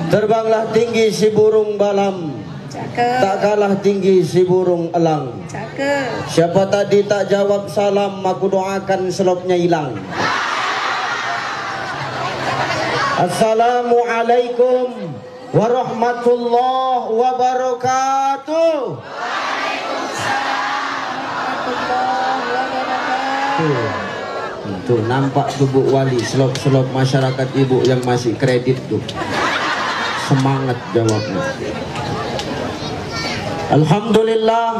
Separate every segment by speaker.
Speaker 1: Terbanglah tinggi si burung balam,
Speaker 2: Cakep.
Speaker 1: tak kalah tinggi si burung elang.
Speaker 2: Cakep.
Speaker 1: Siapa tadi tak jawab salam, aku doakan selopnya hilang. Assalamualaikum warahmatullahi wabarakatuh. Tuh nampak tuh Bu Wali, selop-selop masyarakat ibu yang masih kredit tuh. Semangat jawabnya. Alhamdulillah.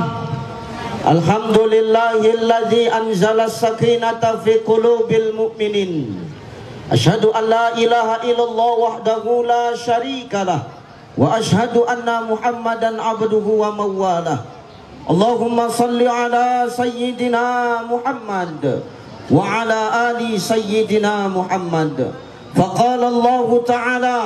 Speaker 1: Alhamdulillahilladzi anzala sakinata fi qulubil mu'minin. Asyhadu an la ilaha illallah wahdahu la syarikalah wa asyhadu anna Muhammadan abduhu wa mawalah. Allahumma salli ala sayyidina Muhammad wa ala ali sayyidina Muhammad. Faqala Allah Ta'ala,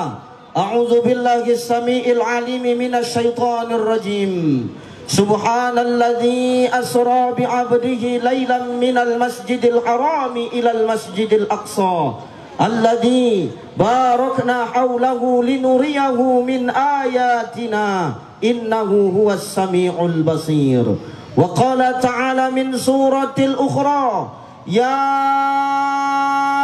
Speaker 1: a'udzu billahi as-sami'il 'alim minasy syaithanir rajim. Subhanalladzi asra bi 'abdihi lailan minal masjidil harami ilal masjidil aqsa alladzi barakna haulahu linuriyahu min ayatina innahu huwas sami'ul basir. Wa qala ta'ala min suratil ukhra, ya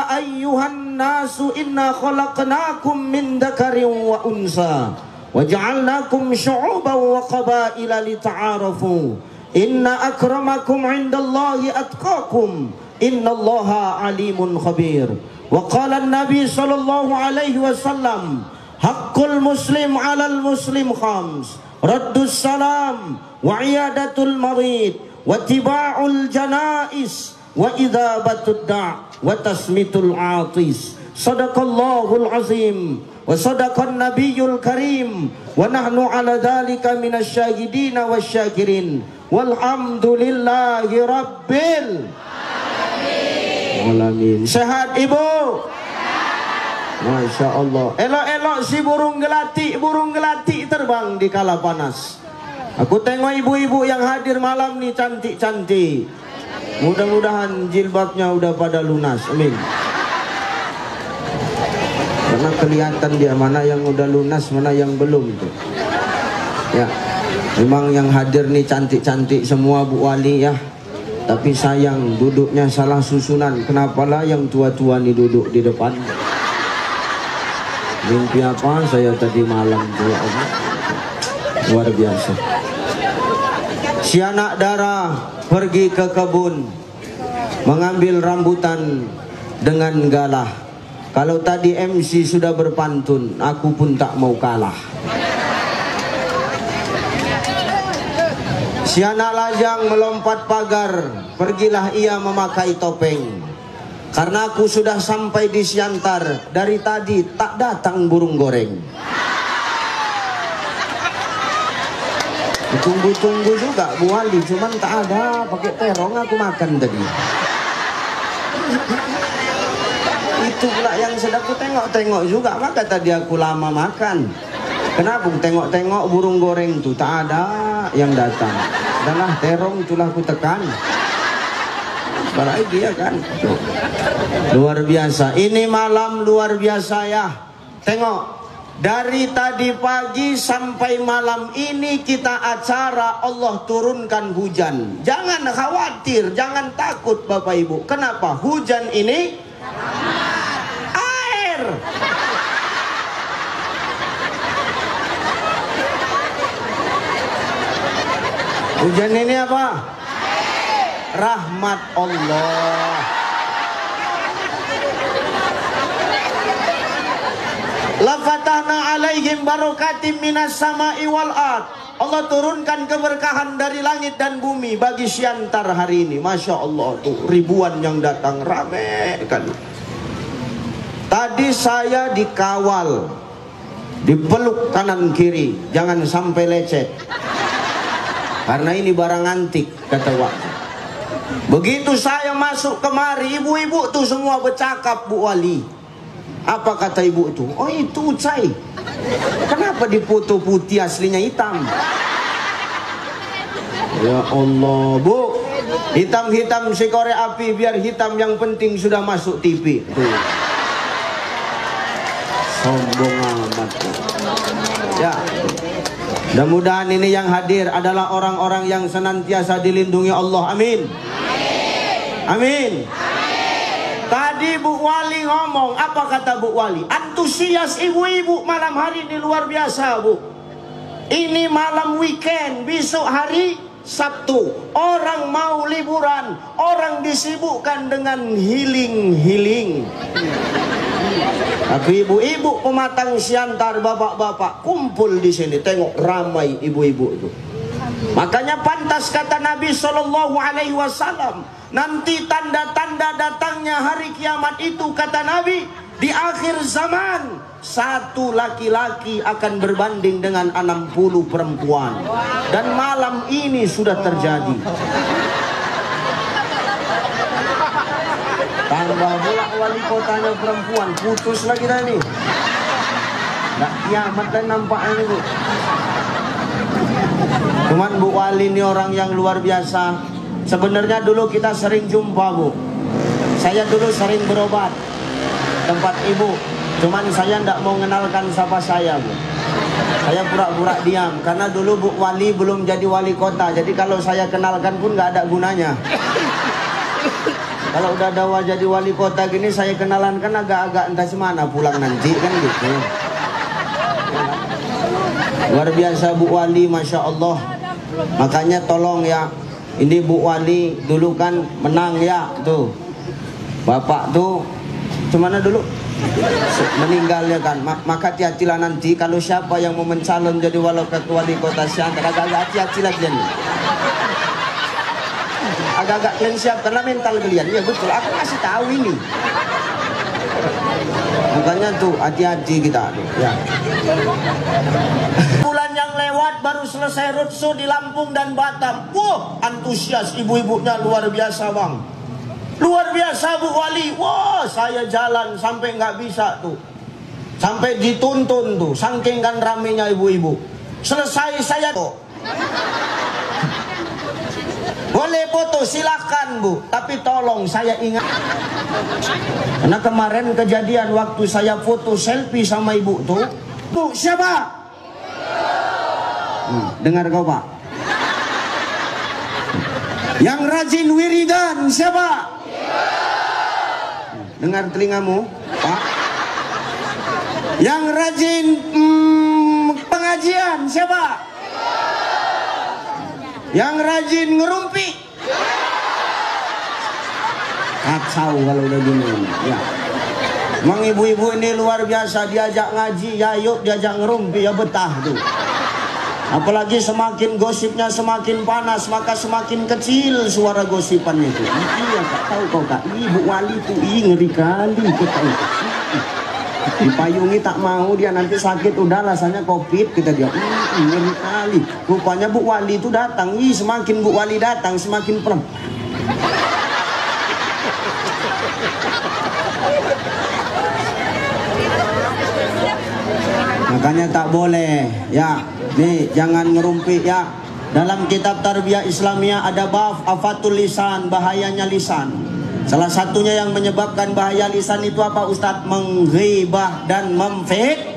Speaker 1: ayyuhan nasu inna khalaqnakum min dzakarin wa unsa wa ja'alnakum syu'uban wa qabaila lita'arafu inna akramakum 'indallahi atqakum innallaha alimun khabir. Wa qala an-nabi sallallahu alaihi wasallam, haqqul muslim 'alal muslim khams, raddus salam wa iyadatul marid wa tiba'ul janais wa idzabatud da' wa tasmitul atis. Sadaqallahul azim wa sadaqan nabiyyul karim wa nahnu ala dzalika minasyahidin wasyakirin walhamdulillahi rabbil alamin. Sehat ibu? Masya Allah. Elok-elok si burung gelatik terbang di kala panas. Aku tengok ibu-ibu yang hadir malam nih cantik-cantik. Mudah-mudahan jilbabnya udah pada lunas. Amin. Karena kelihatan dia mana yang udah lunas, mana yang belum tuh. Ya, memang yang hadir nih cantik-cantik semua Bu Wali ya. Tapi sayang duduknya salah susunan. Kenapalah yang tua-tua nih duduk di depan? Mimpi apa saya tadi malam tuh ya Allah. Luar biasa. Si anak darah pergi ke kebun mengambil rambutan dengan galah. Kalau tadi MC sudah berpantun, aku pun tak mau kalah. Si anak lajang melompat pagar, pergilah ia memakai topeng. Karena aku sudah sampai di Siantar, dari tadi tak datang burung goreng. Tunggu-tunggu juga Bu Wali, cuman tak ada, pakai terong aku makan tadi. Itu pula yang sedang aku tengok-tengok juga, maka tadi aku lama makan. Kenapa tengok-tengok burung goreng tuh tak ada yang datang. Adalah terong itulah aku tekan. Apalagi ya kan. Tuh. Luar biasa. Ini malam luar biasa ya. Tengok. Dari tadi pagi sampai malam ini kita acara Allah turunkan hujan. Jangan khawatir, jangan takut Bapak Ibu. Kenapa? Hujan ini air. Hujan ini apa? Rahmat Allah. Lafatahna alaihim barokatim minas sama'i wal ard. Allah turunkan keberkahan dari langit dan bumi bagi Siantar hari ini. Masya Allah tuh ribuan yang datang, rame kali. Tadi saya dikawal, dipeluk kanan kiri, jangan sampai lecet. Karena ini barang antik kata waktu. Begitu saya masuk kemari, ibu-ibu tuh semua bercakap Bu Wali. Apa kata ibu itu? Oh itu Ucai. Kenapa dipoto putih aslinya hitam? Ya Allah Bu, hitam-hitam sekore api biar hitam, yang penting sudah masuk TV. Tuh. Sombong amat. Ya. Mudah-mudahan ini yang hadir adalah orang-orang yang senantiasa dilindungi Allah. Amin. Amin. Tadi Bu Wali ngomong, apa kata Bu Wali? Antusias ibu-ibu malam hari ini luar biasa, Bu. Ini malam weekend, besok hari Sabtu. Orang mau liburan, orang disibukkan dengan healing. Tapi ibu-ibu pematang siantar, bapak-bapak kumpul di sini, tengok ramai ibu-ibu itu. Makanya pantas kata Nabi SAW, nanti tanda-tanda datangnya hari kiamat itu, kata Nabi, di akhir zaman satu laki-laki akan berbanding dengan 60 perempuan. Dan malam ini sudah terjadi. Tambah pula wali kotanya perempuan, putus lagi dah nih. Nggak kiamat dan nampaknya nih, Bu. Cuman Bu Wali ini orang yang luar biasa. Sebenarnya dulu kita sering jumpa, Bu. Saya dulu sering berobat tempat ibu. Cuman saya tidak mau mengenalkan siapa saya, Bu. Saya pura-pura diam karena dulu Bu Wali belum jadi wali kota. Jadi kalau saya kenalkan pun nggak ada gunanya. Kalau udah ada jadi wali kota gini, saya kenalan kan agak-agak entah semana pulang nanti kan gitu. Luar biasa Bu Wali, Masya Allah. Makanya tolong ya, ini Bu Wali dulu kan menang ya tuh. Bapak tuh cemana dulu meninggalnya kan. Maka hati-hatilah nanti kalau siapa yang mau mencalon jadi wali kota Siantar, agak-agak hati-hati lagi nih. Agak-agak kalian siap karena mental kalian. Ya betul, aku kasih tahu ini. Makanya tuh hati-hati kita. Ya. Bulan yang lewat baru selesai roadshow di Lampung dan Batam. Wah, antusias ibu-ibunya luar biasa, Bang. Luar biasa Bu Wali. Wah, saya jalan sampai nggak bisa tuh. Sampai dituntun tuh, saking kan ramenya ibu-ibu. Selesai saya tuh. Boleh foto silahkan Bu, tapi tolong saya ingat. Karena kemarin kejadian waktu saya foto selfie sama ibu tuh. Bu, siapa? Dengar kau Pak. Yang rajin wiridan siapa? Dengar telingamu Pak. Yang rajin pengajian siapa? Yang rajin ngerumpi. Kacau kalau udah gini ya. Emang ibu-ibu ini luar biasa, diajak ngaji ya yuk, diajak ngerumpi ya betah tuh. Apalagi semakin gosipnya semakin panas, maka semakin kecil suara gosipannya itu. Iya Kak, tahu kau Kak, Ibu Wali tuh ngeri kali kita itu. Dipayungi tak mau, dia nanti sakit, udah rasanya COVID kita dia. Ngeri kali. Rupanya Bu Wali itu datang. Semakin Bu Wali datang semakin perem. Makanya tak boleh ya. Nih jangan ngerumpi ya. Dalam kitab Tarbiyah Islamiyah ada bab afatul lisan, bahayanya lisan. Salah satunya yang menyebabkan bahaya lisan itu apa Ustadz? Menghibah dan memfitnah.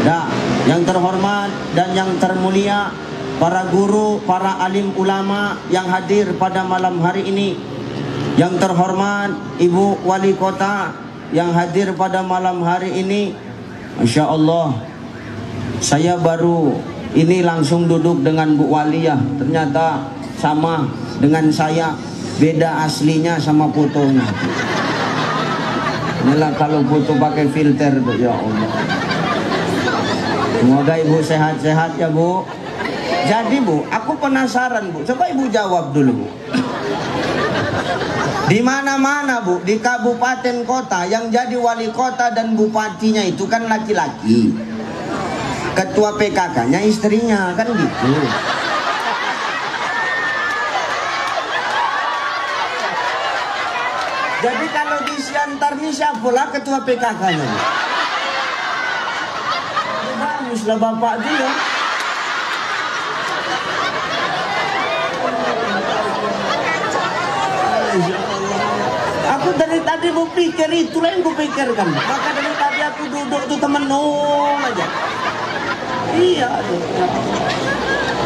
Speaker 1: Nah, yang terhormat dan yang termulia, para guru, para alim ulama yang hadir pada malam hari ini. Yang terhormat Ibu Wali Kota yang hadir pada malam hari ini. Masya Allah, saya baru ini langsung duduk dengan Bu Wali ya. Ternyata sama dengan saya. Beda aslinya sama fotonya. Inilah kalau foto pakai filter tuh, ya Allah. Semoga Ibu sehat-sehat ya Bu. Jadi Bu, aku penasaran Bu. Coba Ibu jawab dulu Bu. Di mana-mana Bu, di kabupaten kota yang jadi wali kota dan bupatinya itu kan laki-laki. Ketua PKK-nya istrinya kan gitu. Jadi kalau di Siantar ini siapalah ketua PKK-nya? Baguslah bapak dia. Aku dari tadi mau pikir, itulah yang ku pikirkan. Maka dari tadi aku duduk tuh temenung aja. Iya tuh.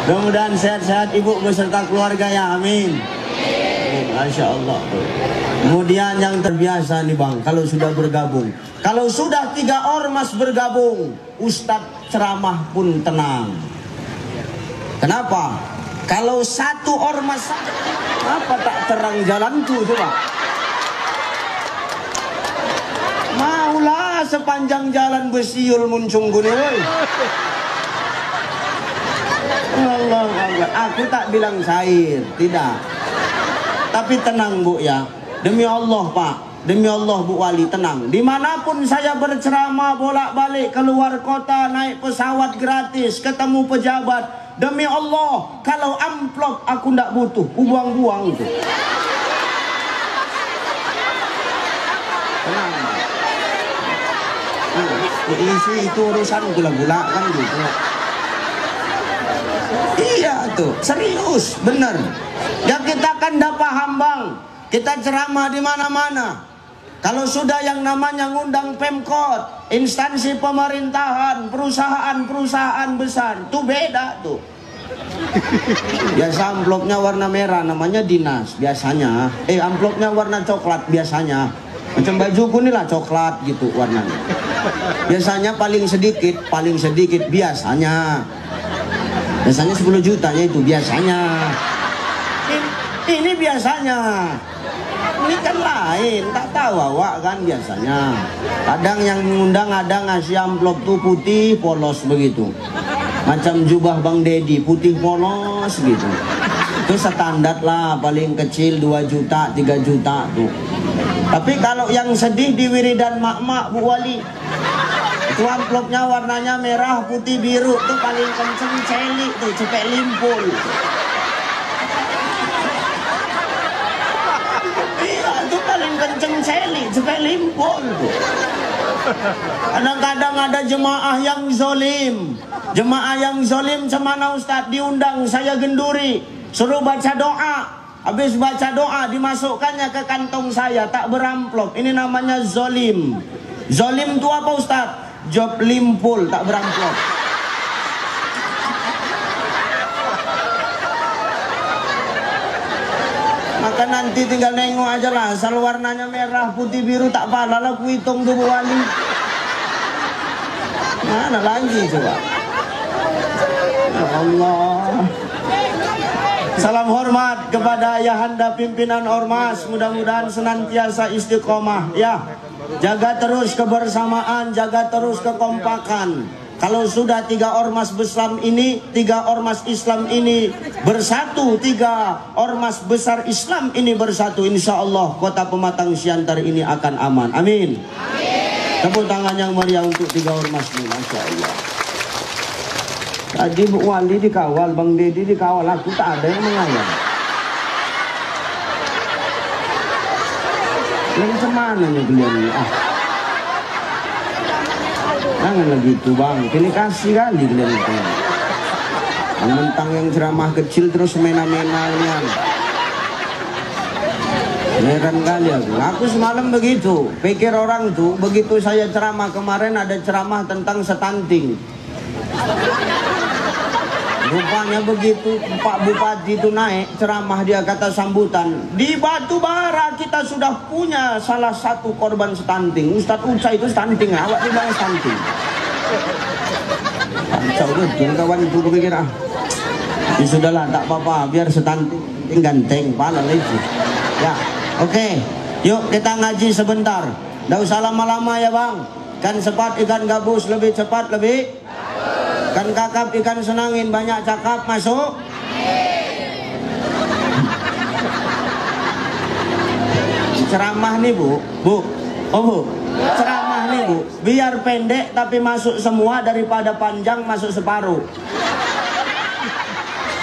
Speaker 1: Mudah-mudahan sehat-sehat ibu beserta keluarga ya, amin. Masya Allah. Kemudian yang terbiasa nih bang, kalau sudah bergabung, kalau sudah 3 ormas bergabung, Ustadz ceramah pun tenang. Kenapa? Kalau 1 ormas saja, apa tak terang jalanku coba? Maulah sepanjang jalan besiul muncung guni, woy. Allah, Allah. Aku tak bilang cair, tidak. Tapi tenang bu ya, demi Allah pak, demi Allah Bu Wali, tenang. Dimanapun saya berceramah bolak-balik keluar kota, naik pesawat gratis, ketemu pejabat, demi Allah, kalau amplop aku ndak butuh, aku buang-buang itu. Tenang. Isi itu urusan gula-gula kan gitu. Iya tuh, serius, bener. Ya kita kan ndak paham bang. Kita ceramah di mana-mana. Kalau sudah yang namanya ngundang Pemkot, instansi pemerintahan, perusahaan-perusahaan besar, tuh beda tuh. Biasa amplopnya warna merah, namanya dinas biasanya. Amplopnya warna coklat biasanya. Macam bajuku nih lah coklat gitu warnanya. Biasanya paling sedikit biasanya. Biasanya 10 jutanya itu biasanya. Ini biasanya. Ini kan lain, tak tahu awak kan biasanya. Kadang yang mengundang ada ngasih amplop tuh putih polos begitu. Macam jubah Bang Dedi, putih polos gitu. Itu standar lah, paling kecil 2 juta, 3 juta tuh. Tapi kalau yang sedih di wiridan mak-mak Bu Wali, itu amplopnya warnanya merah, putih, biru tuh paling kenceng celik tuh, cepet limpul. Iya, itu paling kenceng celik, cepet limpul tuh. Kadang-kadang ada jemaah yang zolim. Jemaah yang zolim cemana Ustadz, diundang saya genduri, suruh baca doa. Habis baca doa dimasukkannya ke kantong saya, tak beramplop. Ini namanya zolim. Zolim itu apa Ustadz? Job limpul, tak beramplop. Maka nanti tinggal nengok aja lah, asal warnanya merah, putih, biru, tak pala lah ku hitung tuh Bu Wali. Mana lagi coba? Ya Allah. Salam hormat kepada Ayahanda pimpinan Ormas, mudah-mudahan senantiasa istiqomah ya. Jaga terus kebersamaan, jaga terus kekompakan. Kalau sudah 3 ormas Islam ini, 3 ormas Islam ini bersatu, 3 ormas besar Islam ini bersatu, insya Allah kota Pematang Siantar ini akan aman. Amin. Tepuk tangan yang meriah untuk 3 ormas ini, masya Allah. Tadi Bu Wali dikawal, Bang Dedi dikawal, aku tak ada yang mengawal. Yang cemana nih beliau ini? Jangan lagi itu bang, pilih kasih kali beliau itu. Mentang yang ceramah kecil terus mena-menanya. Heran kali aku. Aku semalam begitu, pikir orang tuh begitu saya ceramah kemarin ada ceramah tentang stunting. Rupanya begitu Pak Bupati itu naik ceramah, dia kata sambutan, di Batubara kita sudah punya salah satu korban stunting. Ustadz Uca itu stunting, awak bilang stunting. Kacau betul kawan itu, kupikir ya sudahlah tak apa-apa, biar stunting penting ganteng pala lagi. Ya, oke. Yuk kita ngaji sebentar. Nggak usah lama-lama ya bang. Kan cepat ikan gabus, lebih cepat lebih. Kan kakap ikan senangin, banyak cakap masuk. Ceramah nih bu, oh bu, ceramah nih bu, biar pendek tapi masuk semua daripada panjang masuk separuh.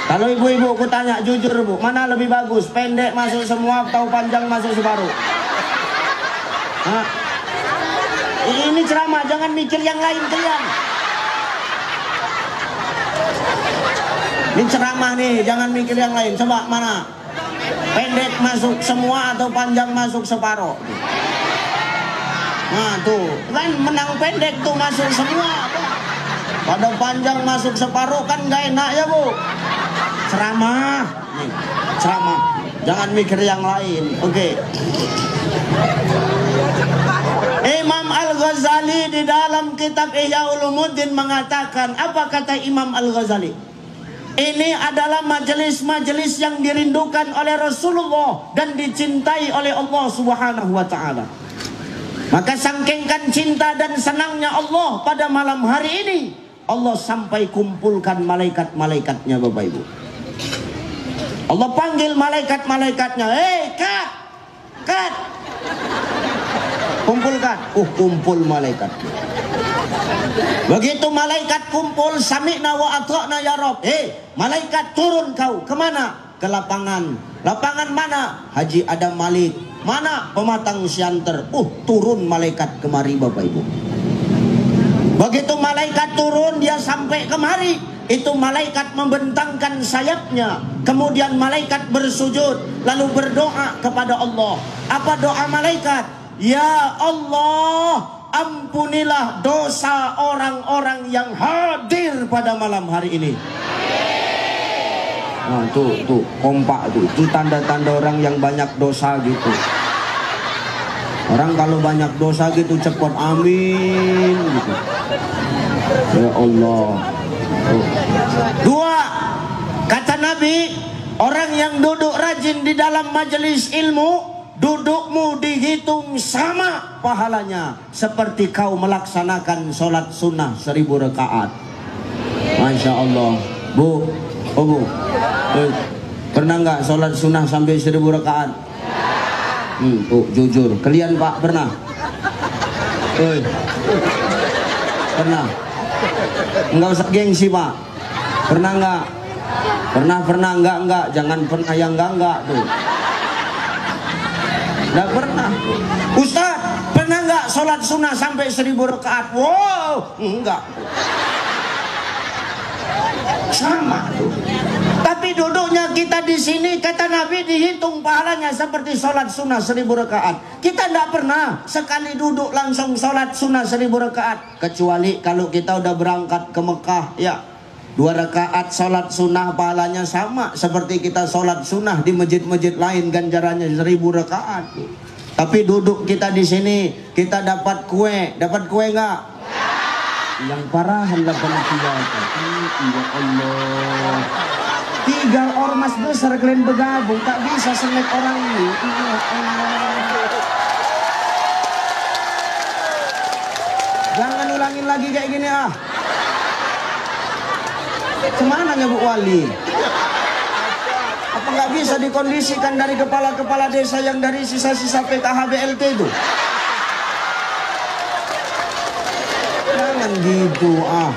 Speaker 1: Kalau ibu-ibu aku tanya jujur bu, mana lebih bagus, pendek masuk semua atau panjang masuk separuh? Hah? Ini ceramah, jangan mikir yang lain kalian. Ini ceramah nih, jangan mikir yang lain. Coba mana? Pendek masuk semua atau panjang masuk separuh? Nah tuh, kan menang pendek tuh masuk semua. Pada panjang masuk separuh kan gak enak ya Bu. Ceramah, nih, ceramah. Jangan mikir yang lain, oke. Imam Al-Ghazali di dalam kitab Ihya Ulumuddin mengatakan, apa kata Imam Al-Ghazali? Ini adalah majelis-majelis yang dirindukan oleh Rasulullah dan dicintai oleh Allah Subhanahu wa taala. Maka sangkingkan cinta dan senangnya Allah pada malam hari ini, Allah sampai kumpulkan malaikat-malaikatnya Bapak Ibu. Allah panggil malaikat-malaikatnya, "Hei, kat. Kumpulkan." Kumpul malaikat. Begitu malaikat kumpul, sami'na wa ata'na ya Rabb. Malaikat turun kau. Kemana? Ke lapangan. Lapangan mana? Haji Adam Malik. Mana? Pematang Siantar. Turun malaikat kemari Bapak Ibu. Begitu malaikat turun, dia sampai kemari. Itu malaikat membentangkan sayapnya. Kemudian malaikat bersujud, lalu berdoa kepada Allah. Apa doa malaikat? Ya Allah, ampunilah dosa orang-orang yang hadir pada malam hari ini. Nah, tuh kompak tuh. Itu tanda-tanda orang yang banyak dosa gitu. Orang kalau banyak dosa gitu cepat amin gitu. Ya Allah. Dua, kata Nabi, orang yang duduk rajin di dalam majelis ilmu, dudukmu dihitung sama pahalanya seperti kau melaksanakan sholat sunnah 1000 rakaat. Masya Allah. Bu, pernah nggak sholat sunnah sampai 1000 rakaat? Jujur, kalian Pak pernah? Pernah? Enggak usah gengsi Pak. Pernah nggak? Pernah enggak? Jangan pernah yang enggak tuh. Nggak pernah. Ustaz, pernah nggak sholat sunnah sampai 1000 rakaat? Wow, enggak. Sama tuh. Tapi duduknya kita di sini, kata Nabi, dihitung pahalanya seperti sholat sunnah 1000 rakaat. Kita tidak pernah sekali duduk langsung sholat sunnah 1000 rakaat. Kecuali kalau kita udah berangkat ke Mekah, ya 2 rakaat sholat sunnah pahalanya sama seperti kita sholat sunnah di masjid-masjid lain, ganjarannya 1000 rakaat. Tapi duduk kita di sini, kita dapat kue nggak? Yang parah hendak panitia. Ya Allah. 3 ormas besar kalian bergabung, tak bisa selek orang ini. Ya Allah. Jangan ulangin lagi kayak gini ah. Kemana ya Bu Wali? Apa nggak bisa dikondisikan dari kepala-kepala desa yang dari sisa-sisa PKH BLT itu? Jangan gitu ah.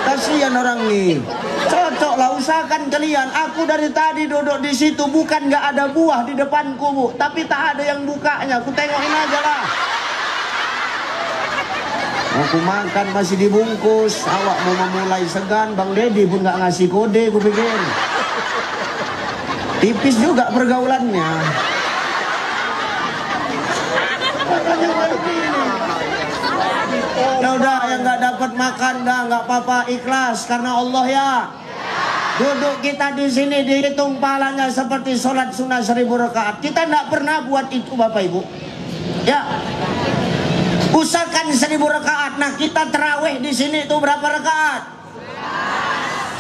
Speaker 1: Kasihan orang nih. Cocok lah, usahakan kalian. Aku dari tadi duduk di situ, bukan nggak ada buah di depanku Bu, tapi tak ada yang bukanya. Aku tengokin aja lah. Aku makan masih dibungkus. Awak mau memulai segan, Bang Deddy pun nggak ngasih kode, aku pikir. Tipis juga pergaulannya. Ya udah, yang nggak dapat makan dah nggak apa-apa, ikhlas karena Allah ya. Duduk kita di sini dihitung pahalanya seperti sholat sunnah 1000 rakaat. Kita nggak pernah buat itu Bapak Ibu. Ya. Usahakan 1000 rakaat. Nah, kita terawih di sini itu berapa rakaat?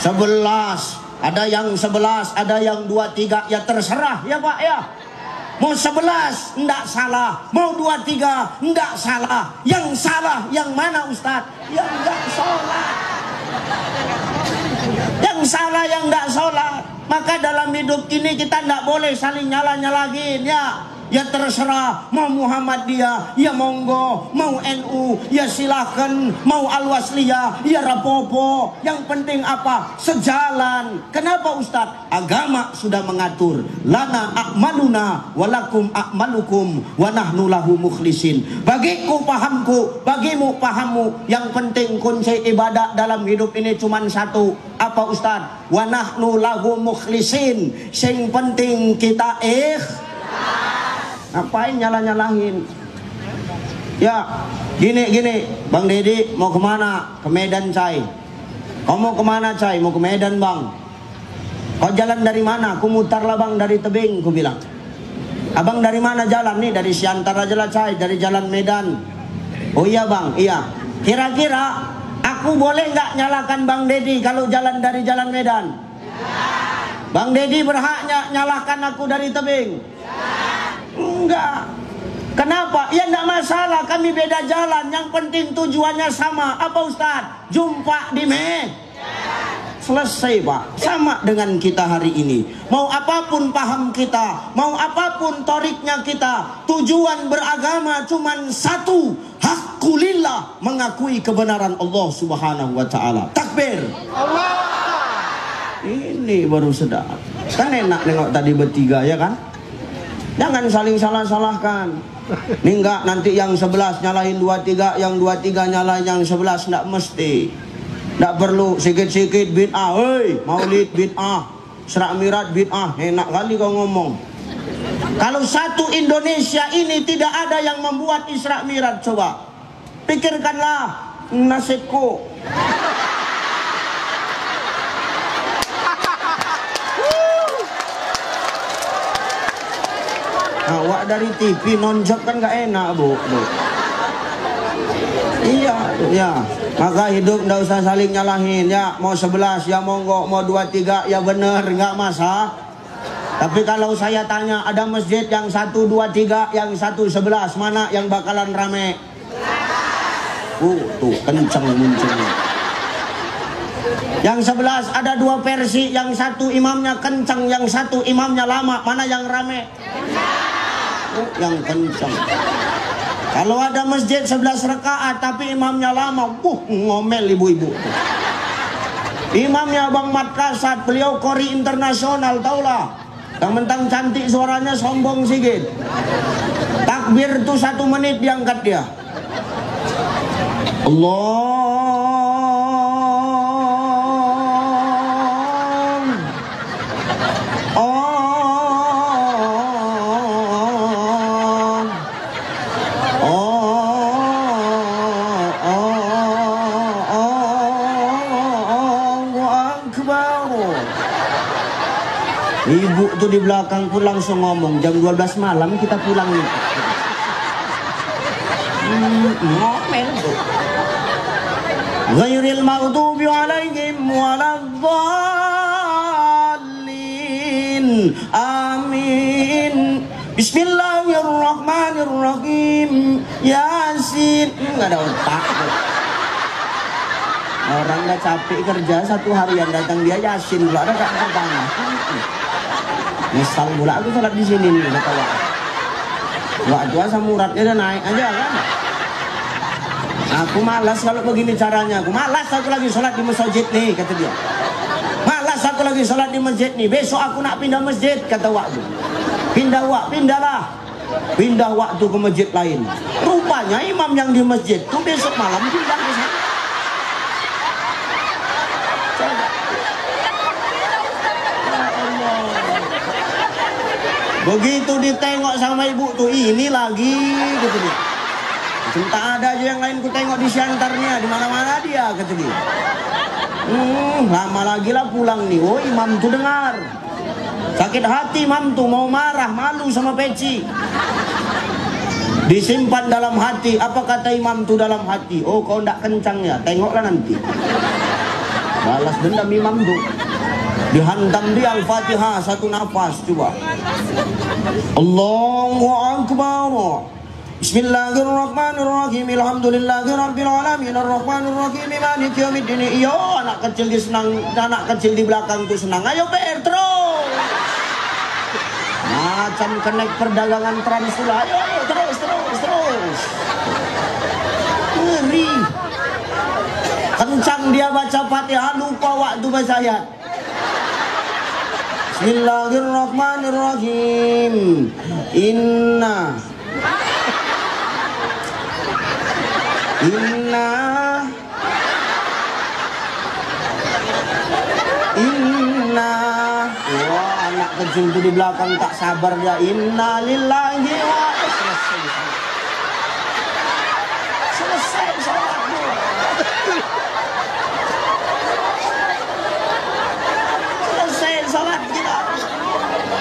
Speaker 1: 11. Ada yang 11, ada yang 23. Ya terserah ya Pak ya. Mau 11 enggak salah, mau 23 enggak salah. Yang salah yang mana Ustadz? Yang enggak sholat. Yang salah yang enggak sholat. Maka dalam hidup ini kita enggak boleh saling nyala-nyalagin ya. ya terserah. Mau Muhammadiyah, ya monggo. Mau NU, ya silahkan. Mau Al-Wasliyah, ya rapopo. Yang penting apa? Sejalan. Kenapa Ustadz? Agama sudah mengatur. Lana a'maluna walakum a'malukum wa nahnu lahu mukhlisin. Bagiku pahamku, bagimu pahammu. Yang penting kunci ibadah dalam hidup ini cuma satu. Apa Ustadz? Wa nahnu lahu mukhlisin. Sing penting kita ngapain nyalah-nyalahin? Ya, gini, Bang Dedi mau kemana? Ke Medan, Cai. Kau mau kemana, Cai? Mau ke Medan, Bang. Kau jalan dari mana? Ku mutarlah, Bang, dari tebing, ku bilang. Abang dari mana jalan? Nih, dari Siantar aja lah, Cai. Dari jalan Medan. Oh iya, Bang, iya. Kira-kira aku boleh nggak nyalakan Bang Dedi kalau jalan dari jalan Medan? Bang Dedi berhaknya nyalahkan aku dari tebing? Enggak. Kenapa? Ya enggak masalah, kami beda jalan. Yang penting tujuannya sama. Apa Ustadz? Jumpa di selesai, Pak. Sama dengan kita hari ini. Mau apapun paham kita, mau apapun toriknya kita, tujuan beragama cuman satu. Haqqulillah, mengakui kebenaran Allah Subhanahu wa Ta'ala. Takbir. Allah. Ini baru sedap. Kan enak nengok tadi bertiga, ya kan? Jangan saling salah-salahkan. Ini enggak, nanti yang 11 nyalahin 23, yang 23 nyalahin yang 11. Enggak mesti. Enggak perlu sikit-sikit bid'ah. Hei, maulid bid'ah, Isra Mi'raj bid'ah. Enak kali kau ngomong. Kalau satu Indonesia ini tidak ada yang membuat Isra Mi'raj, coba pikirkanlah nasibku. Awak dari TV nonjok kan gak enak, Bu. Iya, ya. Maka hidup ndak usah saling nyalahin, ya. Mau 11 ya monggo, mau 23 ya bener, nggak masalah. Tapi kalau saya tanya, ada masjid yang 1, 2, 3, yang 1, 11, mana yang bakalan rame? Tuh kenceng munculnya. Yang 11 ada 2 versi, yang 1 imamnya kencang, yang 1 imamnya lama, mana yang rame? Yang kencang. Kalau ada masjid 11 rakaat tapi imamnya lama, ngomel ibu-ibu. Imamnya Bang Mat Kasat, beliau kori internasional, taulah. Yang mentang cantik suaranya sombong sikit. Takbir tuh 1 menit diangkat dia. Allah. Ibu tuh di belakang pun langsung ngomong, jam 12 malam kita pulang nih. Ngomel tuh. Ghairil maghdubi alaihim waladdallin. Amin. Bismillahirrahmanirrahim. Yasin. Enggak ada otak. Orang nggak capek kerja 1 harian datang dia Yasin pula, ada gak pertama. Misal pula aku sholat di sini nih, kata Wak. Waktu asam uratnya udah naik aja kan. Aku malas kalau begini caranya. Aku malas, aku lagi sholat di masjid nih, kata dia. Malas aku lagi sholat di masjid nih. Besok aku nak pindah masjid, kata Wak. Pindah Wak, pindahlah. Pindah waktu ke masjid lain. Rupanya imam yang di masjid tuh besok malam pindah ke sana. Begitu ditengok sama ibu tuh, ini lagi gitu dia. Entah ada aja yang lain ku tengok di Siantarnya, di mana-mana dia kata dia. Lama lagi lah pulang nih. Oh, imam tuh dengar. Sakit hati imam tuh, mau marah, malu sama peci. Disimpan dalam hati. Apa kata imam tuh dalam hati? Oh, kau ndak kencang ya, tengoklah nanti. Balas dendam imam tuh. Dihantam dia Al-Fatihah 1 nafas, coba. Allahu Akbar. Bismillahirrahmanirrahim. Alhamdulillahirabbil alamin arrahmanir rahim maliki yaumiddin. Iyo, anak kecil di senang, anak kecil di belakang tuh senang. Ayo PR terus. Macam kenek perdagangan transula. Ayo, terus. Ngeri. Kencang dia baca Fatihah, lupa waktu baca ayat. Bismillahirrahmanirrahim. Inna wah, anak kecil itu di belakang tak sabar dia. Inna lillahi wa selesai sholatmu. Selesai sholat kita.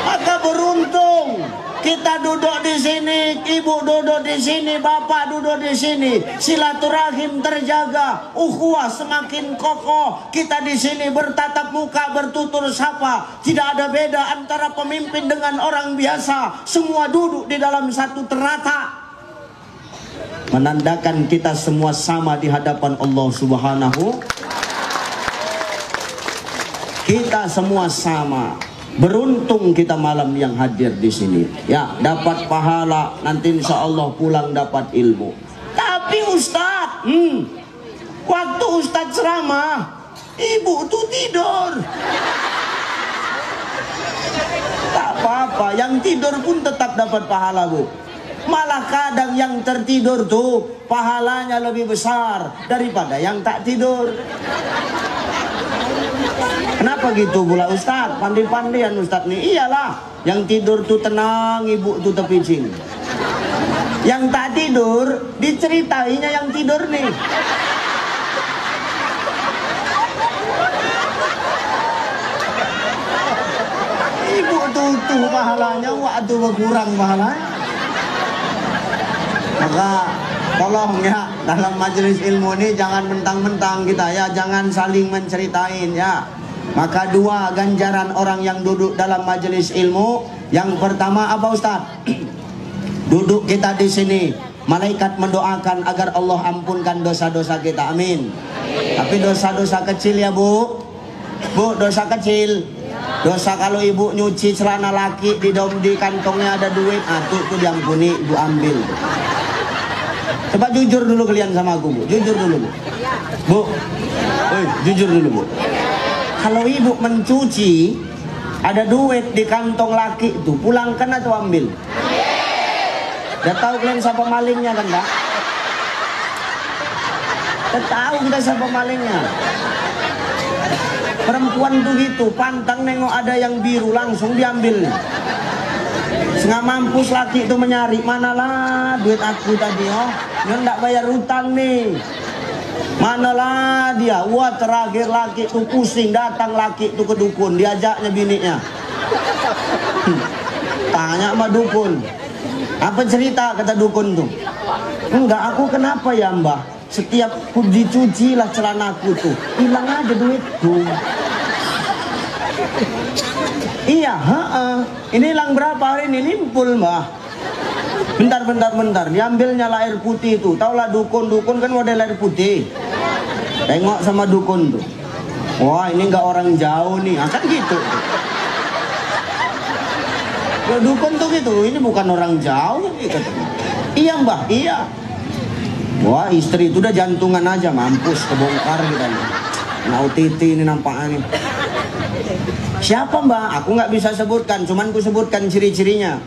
Speaker 1: Maka beruntung kita duduk di sini, ibu duduk di sini, bapak duduk di sini. Silaturahim terjaga, ukhuwah semakin kokoh. Kita di sini bertatap muka, bertutur sapa. Tidak ada beda antara pemimpin dengan orang biasa. Semua duduk di dalam satu ternata. Menandakan kita semua sama di hadapan Allah Subhanahu. Kita semua sama. Beruntung kita malam yang hadir di sini. Ya, dapat pahala, nanti insya Allah pulang dapat ilmu. Tapi Ustadz, waktu Ustadz ceramah, ibu tuh tidur. Tak apa-apa, yang tidur pun tetap dapat pahala, Bu. Malah kadang yang tertidur tuh pahalanya lebih besar daripada yang tak tidur. Kenapa gitu pula Ustadz? Pandai-pandaian Ustadz nih. Iyalah, yang tidur tuh tenang, ibu tuh tepicing. Yang tak tidur, diceritainya yang tidur nih. Ibu tuh pahalanya, waktu berkurang pahalanya. Maka tolong ya, dalam majelis ilmu ini jangan mentang-mentang kita ya, jangan saling menceritain ya. Maka dua ganjaran orang yang duduk dalam majelis ilmu. Yang pertama apa Ustaz? Duduk kita di sini, malaikat mendoakan agar Allah ampunkan dosa-dosa kita. Amin. Tapi dosa-dosa kecil ya Bu. Bu, dosa kecil. Dosa kalau ibu nyuci celana laki di kantongnya ada duit, tuh diampuni, ibu ambil. Coba jujur dulu kalian sama aku, Bu. Jujur dulu, Bu. Bu. Jujur dulu, Bu. Kalau ibu mencuci, ada duit di kantong laki itu, pulangkan atau ambil? Udah tahu kalian siapa malingnya kan, Pak? Udah tahu kita siapa malingnya. Perempuan tuh gitu, pantang nengok ada yang biru langsung diambil. Setengah mampus laki itu menyari, manalah duit aku tadi, nggak bayar utang nih. Manalah dia, wah terakhir laki itu pusing, datang laki itu ke dukun, diajaknya bininya. Tanya sama dukun, apa cerita kata dukun tuh? Enggak, aku kenapa ya Mbah? Setiap ku dicuci lah celanaku tuh, hilang aja duit tuh. Iya, ini hilang berapa hari ini? Limpul Mbah. Bentar, diambilnya lah air putih itu. Taulah dukun kan model air putih. Tengok sama dukun tuh. Wah, ini nggak orang jauh nih. Kan gitu. Kalau dukun tuh gitu, ini bukan orang jauh gitu. Iya Mbah, iya. Wah, istri itu udah jantungan aja, mampus kebongkar gitu. Nah, titi ini nampaknya nih. Siapa Mbah? Aku nggak bisa sebutkan, cuman ku sebutkan ciri-cirinya.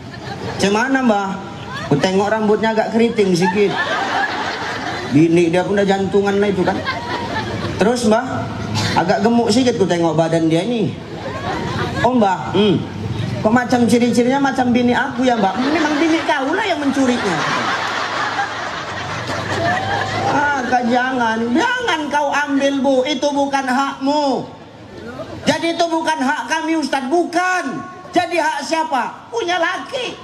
Speaker 1: Cemana Mbah? Ku tengok rambutnya agak keriting sedikit. Bini dia pun udah jantungan lah itu kan. Terus Mbah, agak gemuk sedikit ku tengok badan dia ini. Oh Mbah, kok macam ciri-cirinya macam bini aku ya Mbah? Memang bini kau lah yang mencurinya. Jangan kau ambil Bu, itu bukan hakmu. Jadi itu bukan hak kami Ustadz, bukan. Jadi hak siapa? Punya laki.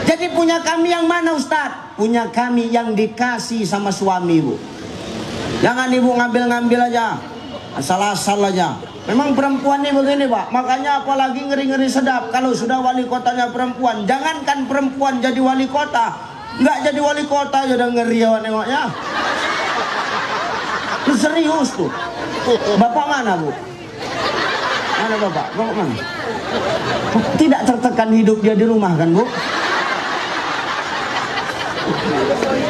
Speaker 1: Jadi punya kami yang mana Ustadz? Punya kami yang dikasih sama suami Bu. Jangan ibu ngambil-ngambil aja, asal-asal aja. Memang perempuan ini begini Pak, makanya apalagi ngeri-ngeri sedap. Kalau sudah wali kotanya perempuan, jangankan perempuan jadi wali kota, nggak jadi wali kota aja udah ngeri ya nengoknya. Lu serius tuh. Bapak mana Bu? Mana bapak? Bapak mana? Tidak tertekan hidup dia di rumah kan, Bu?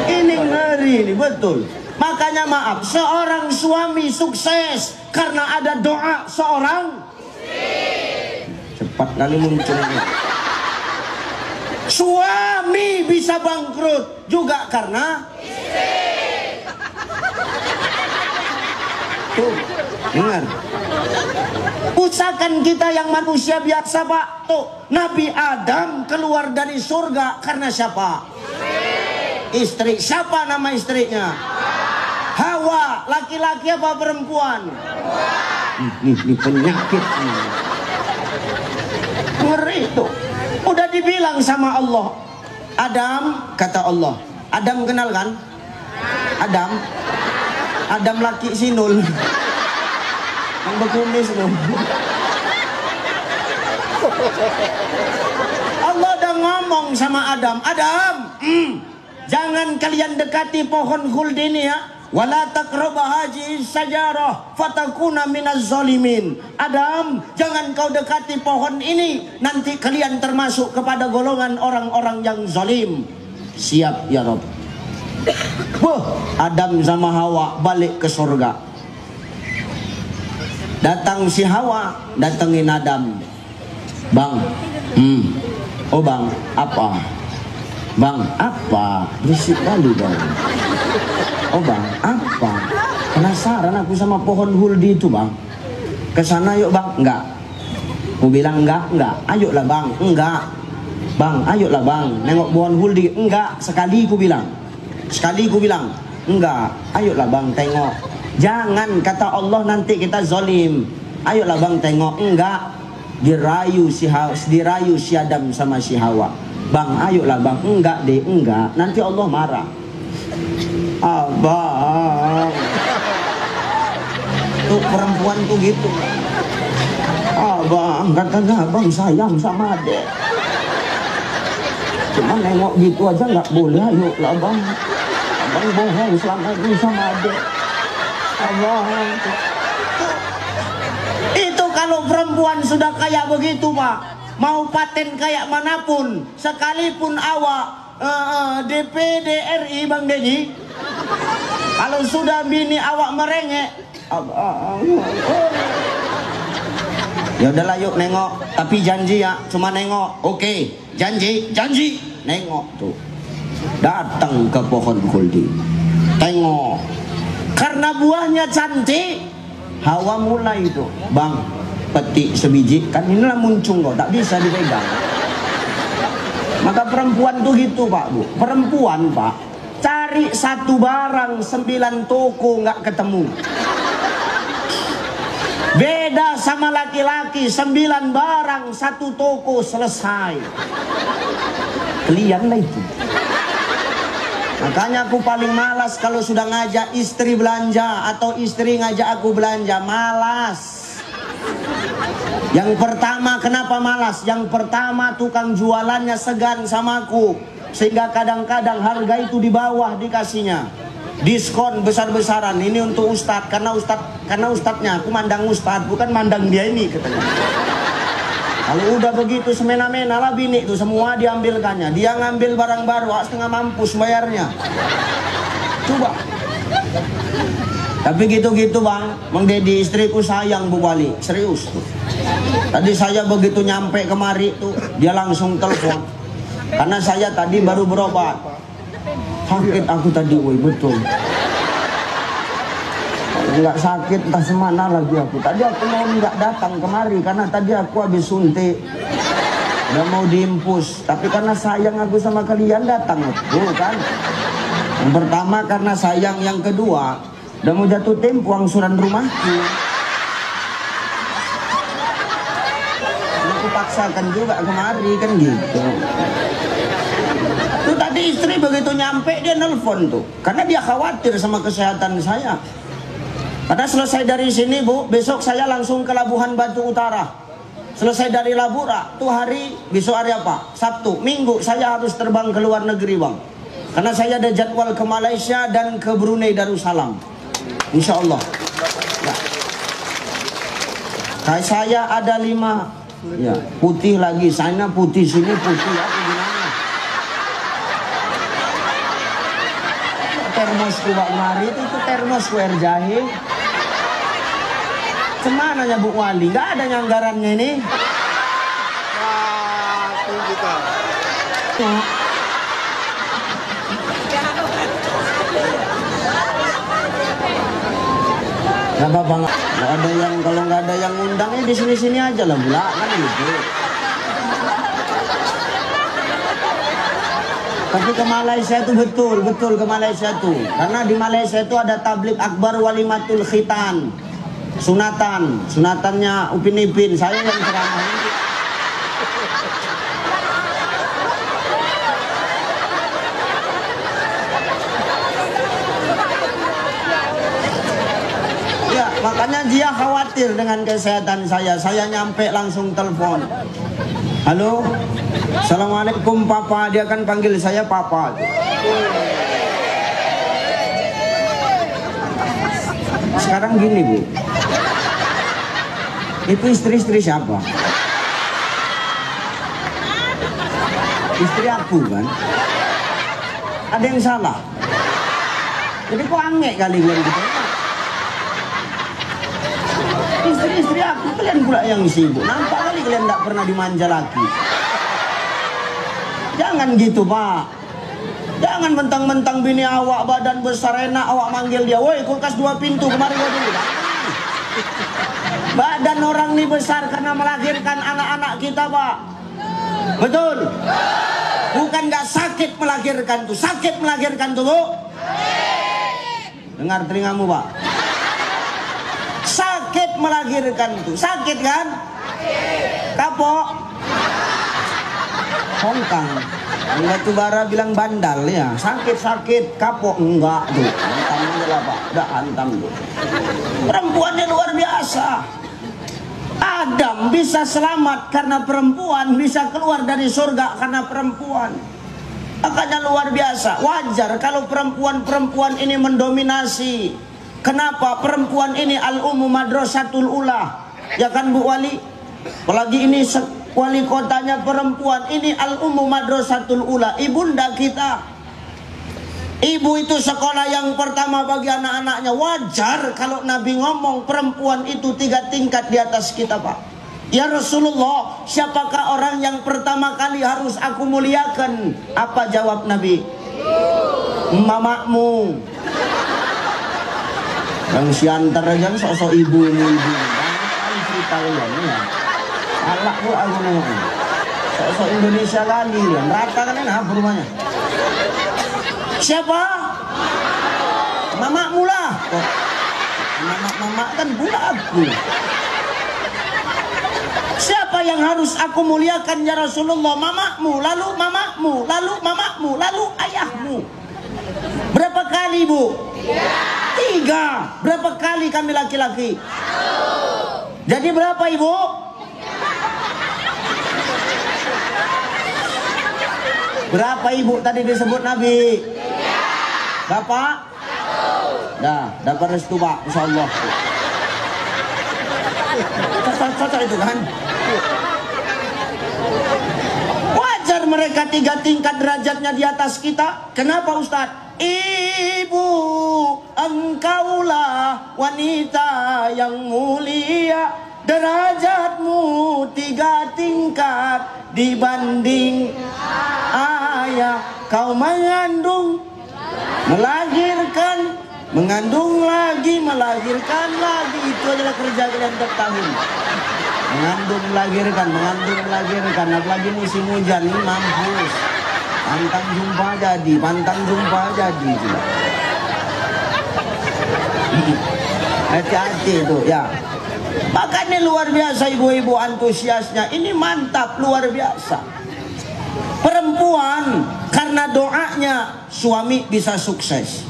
Speaker 1: Ini ngeri ini, betul. Makanya maaf, seorang suami sukses karena ada doa seorang cepat kali munculnya. Suami bisa bangkrut juga karena tuh, dengar. Usahakan kita yang manusia biasa, Pak. Tuh, Nabi Adam keluar dari surga karena siapa? Istri. Siapa nama istrinya? Hawa. Laki-laki apa perempuan? Ini penyakit. Ngeri tuh. Udah dibilang sama Allah. Adam, kata Allah. Adam kenal kan? Adam laki Sinul. Yang berkumis tuh. Allah udah ngomong sama Adam. Adam, jangan kalian dekati pohon khuld ini ya. Wala taqrabah hadhihi syajarah fatakuna minaz zalimin. Adam, jangan kau dekati pohon ini, nanti kalian termasuk kepada golongan orang-orang yang zalim. Siap ya Rabb. Adam sama Hawa balik ke surga. Datang si Hawa, datengin Adam. Bang, oh bang, apa? Bang, apa? Berisik kali bang. Oh bang, apa? Penasaran aku sama pohon huldi itu bang. Kesana yuk bang. Enggak. Aku bilang enggak. Ayolah bang. Enggak. Bang, ayolah bang. Nengok pohon huldi. Enggak. Sekali ku bilang. Enggak. Ayolah bang, tengok. Jangan, kata Allah, nanti kita zalim. Ayolah bang, tengok. Enggak. Dirayu si Adam sama si Hawa. Bang, ayolah bang. Enggak deh, enggak. Nanti Allah marah. Abang, tuh perempuan tuh gitu. Abang, katanya abang sayang sama adek. Cuma nengok gitu aja nggak boleh. Ayo lah bang, abang bohong selama ini sama adek. Abang, itu kalau perempuan sudah kayak begitu pak, mau paten kayak manapun, sekalipun awak DPD RI Bang Dedi, kalau sudah bini awak merengek, ya udahlah yuk nengok, tapi janji ya, cuma nengok. Oke, janji, nengok tuh. Datang ke pohon khuldi, tengok, karena buahnya cantik. Hawa mulai itu, bang, petik sebiji, kan inilah muncung kok, tak bisa dipegang. Maka perempuan tuh gitu pak bu. Perempuan pak, cari satu barang 9 toko nggak ketemu. Beda sama laki-laki, 9 barang 1 toko selesai. Kalian lah itu. Makanya aku paling malas kalau sudah ngajak istri belanja atau istri ngajak aku belanja, malas. Yang pertama, kenapa malas? Yang pertama, tukang jualannya segan sama aku, sehingga kadang-kadang harga itu di bawah dikasihnya. Diskon besar-besaran. Ini untuk ustadz, karena ustadznya aku mandang ustadz, bukan mandang dia ini katanya. Kalau udah begitu semena-mena lah bini itu semua diambilkannya. Dia ngambil barang baru, setengah mampus bayarnya. Coba. Tapi gitu-gitu bang, Bang Dedi, istriku sayang Bu Wali, serius tuh. Tadi saya begitu nyampe kemari tuh, dia langsung telepon. Karena saya tadi baru berobat. Sakit aku tadi, woi betul. Nggak sakit, entah semana lagi aku. Tadi aku mau nggak datang kemari, karena tadi aku habis suntik. Udah mau diimpus, tapi karena sayang aku sama kalian datang tuh kan. Yang pertama karena sayang, yang kedua udah mau jatuh tempo angsuran rumahku. Aku paksakan juga kemari kan gitu. Tuh tadi istri begitu nyampe dia nelpon tuh, karena dia khawatir sama kesehatan saya. Karena selesai dari sini bu, besok saya langsung ke Labuhan Batu Utara. Selesai dari Labura, tuh besok hari apa? Sabtu, Minggu saya harus terbang ke luar negeri bang. Karena saya ada jadwal ke Malaysia dan ke Brunei Darussalam. Insya Allah. Ya. Kayak saya ada 5. Ya, putih lagi, sana putih, sini putih, apa gunanya? Termosku Pak Mari itu termosku air jahe. Kemana ya Bu Wali? Nggak ada nyanggarannya ini.
Speaker 2: Kita.
Speaker 1: Nggak apa-apa, nggak ada yang, kalau nggak ada yang undangnya di sini-sini aja lah, bula kan gitu. Tapi ke Malaysia itu betul ke Malaysia tuh, karena di Malaysia itu ada tablik akbar walimatul khitan, sunatannya Upin Ipin, saya yang ceramah. Ya, makanya dia khawatir dengan kesehatan saya. Saya nyampe langsung telepon. Halo, Assalamualaikum Papa. Dia kan panggil saya Papa. Sekarang gini Bu, itu istri siapa? Istri aku kan. Ada yang salah. Jadi kok aneh kali gue gitu. Istri aku, kalian pula yang sibuk. Nampak kali kalian tidak pernah dimanja lagi. Jangan gitu Pak. Jangan mentang-mentang bini awak badan besar enak, awak manggil dia, woi kulkas 2 pintu kemari gua dulu. Badan orang ini besar karena melahirkan anak-anak kita Pak. Betul? Bukan nggak sakit melahirkan tuh, sakit melahirkan tuh Bu. Dengar telingamu Pak. Sakit melahirkan tuh, sakit kan? Kapok, hongkang, batu bara bilang bandal ya, sakit kapok enggak tuh, hantam aja lah Pak, udah hantam tuh. Perempuannya luar biasa. Adam bisa selamat karena perempuan, bisa keluar dari surga karena perempuan. Makanya luar biasa. Wajar kalau perempuan ini mendominasi. Kenapa? Perempuan ini al-ummu madrasatul ula. Ya kan Bu Wali? Apalagi ini wali kotanya perempuan. Ini al-ummu madrasatul ula. Ibunda kita. Ibu itu sekolah yang pertama bagi anak-anaknya. Wajar kalau Nabi ngomong perempuan itu 3 tingkat di atas kita Pak. Ya Rasulullah, siapakah orang yang pertama kali harus aku muliakan? Apa jawab Nabi? Mamamu. Yang siantar aja sosok ibu ini ibu. Kan cerita ya. Alak bu aku nengok. Sosok Indonesia kali ya. Rata kan apa rumahnya? Siapa? Mamamu lah. Kok mama kan pula aku. Siapa yang harus aku muliakan ya Rasulullah? Mamamu, lalu mamamu, lalu mamamu, lalu ayahmu. Berapa kali Bu? 3. Berapa kali kami laki-laki? 1. Jadi berapa Ibu? 3. Berapa Ibu tadi disebut Nabi? 3. Bapak? 1. Dah, dapat restu Pak, insyaallah. Cocok itu kan? Wajar mereka 3 tingkat derajatnya di atas kita. Kenapa Ustadz? Ibu, engkaulah wanita yang mulia, derajatmu 3 tingkat dibanding ayah. Kau mengandung, melahirkan, mengandung lagi, melahirkan lagi. Itu adalah kerja kalian tiap tahun. Mengandung, melahirkan, apalagi musim hujan ini mampus. Pantang jumpa jadi. Hati-hati itu ya. Makanya luar biasa ibu-ibu antusiasnya. Ini mantap, luar biasa. Perempuan karena doanya suami bisa sukses.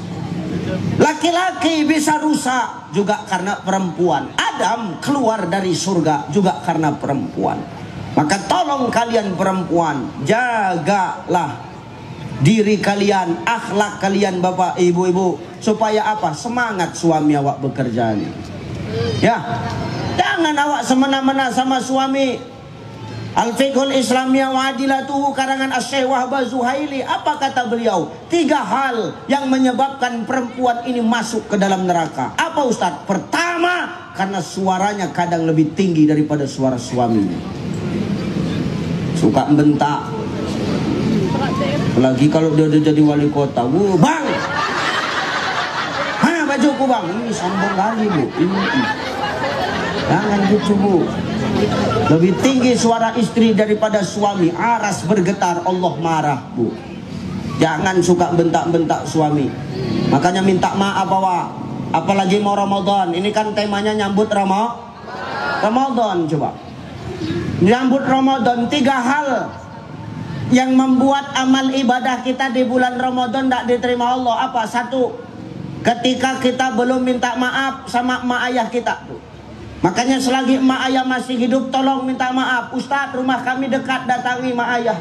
Speaker 1: Laki-laki bisa rusak juga karena perempuan. Adam keluar dari surga juga karena perempuan. Maka tolong kalian perempuan, jagalah diri kalian, akhlak kalian bapak ibu-ibu, supaya apa? Semangat suami awak bekerja. Ya, jangan Jangan awak semena-mena sama suami. Al-Fiqhul Islamiyah wa Adilatuhu karangan Asy-Syaikh Wahbah Zuhaili. Apa kata beliau? 3 hal yang menyebabkan perempuan ini masuk ke dalam neraka. Apa Ustaz? Pertama, karena suaranya kadang lebih tinggi daripada suara suaminya. Suka bentak. Apalagi kalau dia udah jadi wali kota. Bang! Mana bajuku bang? Ini sombong kali bu. Jangan gitu bu. Lebih tinggi suara istri daripada suami. Aras bergetar, Allah marah bu. Jangan suka bentak-bentak suami. Makanya minta maaf awak. Apalagi mau Ramadan. Ini kan temanya nyambut Ramadan coba. Nyambut Ramadan, 3 hal yang membuat amal ibadah kita di bulan Ramadan tidak diterima Allah. Apa? 1, ketika kita belum minta maaf sama emak ayah kita. Makanya selagi emak ayah masih hidup, tolong minta maaf. Ustaz, rumah kami dekat, datangi emak ayah.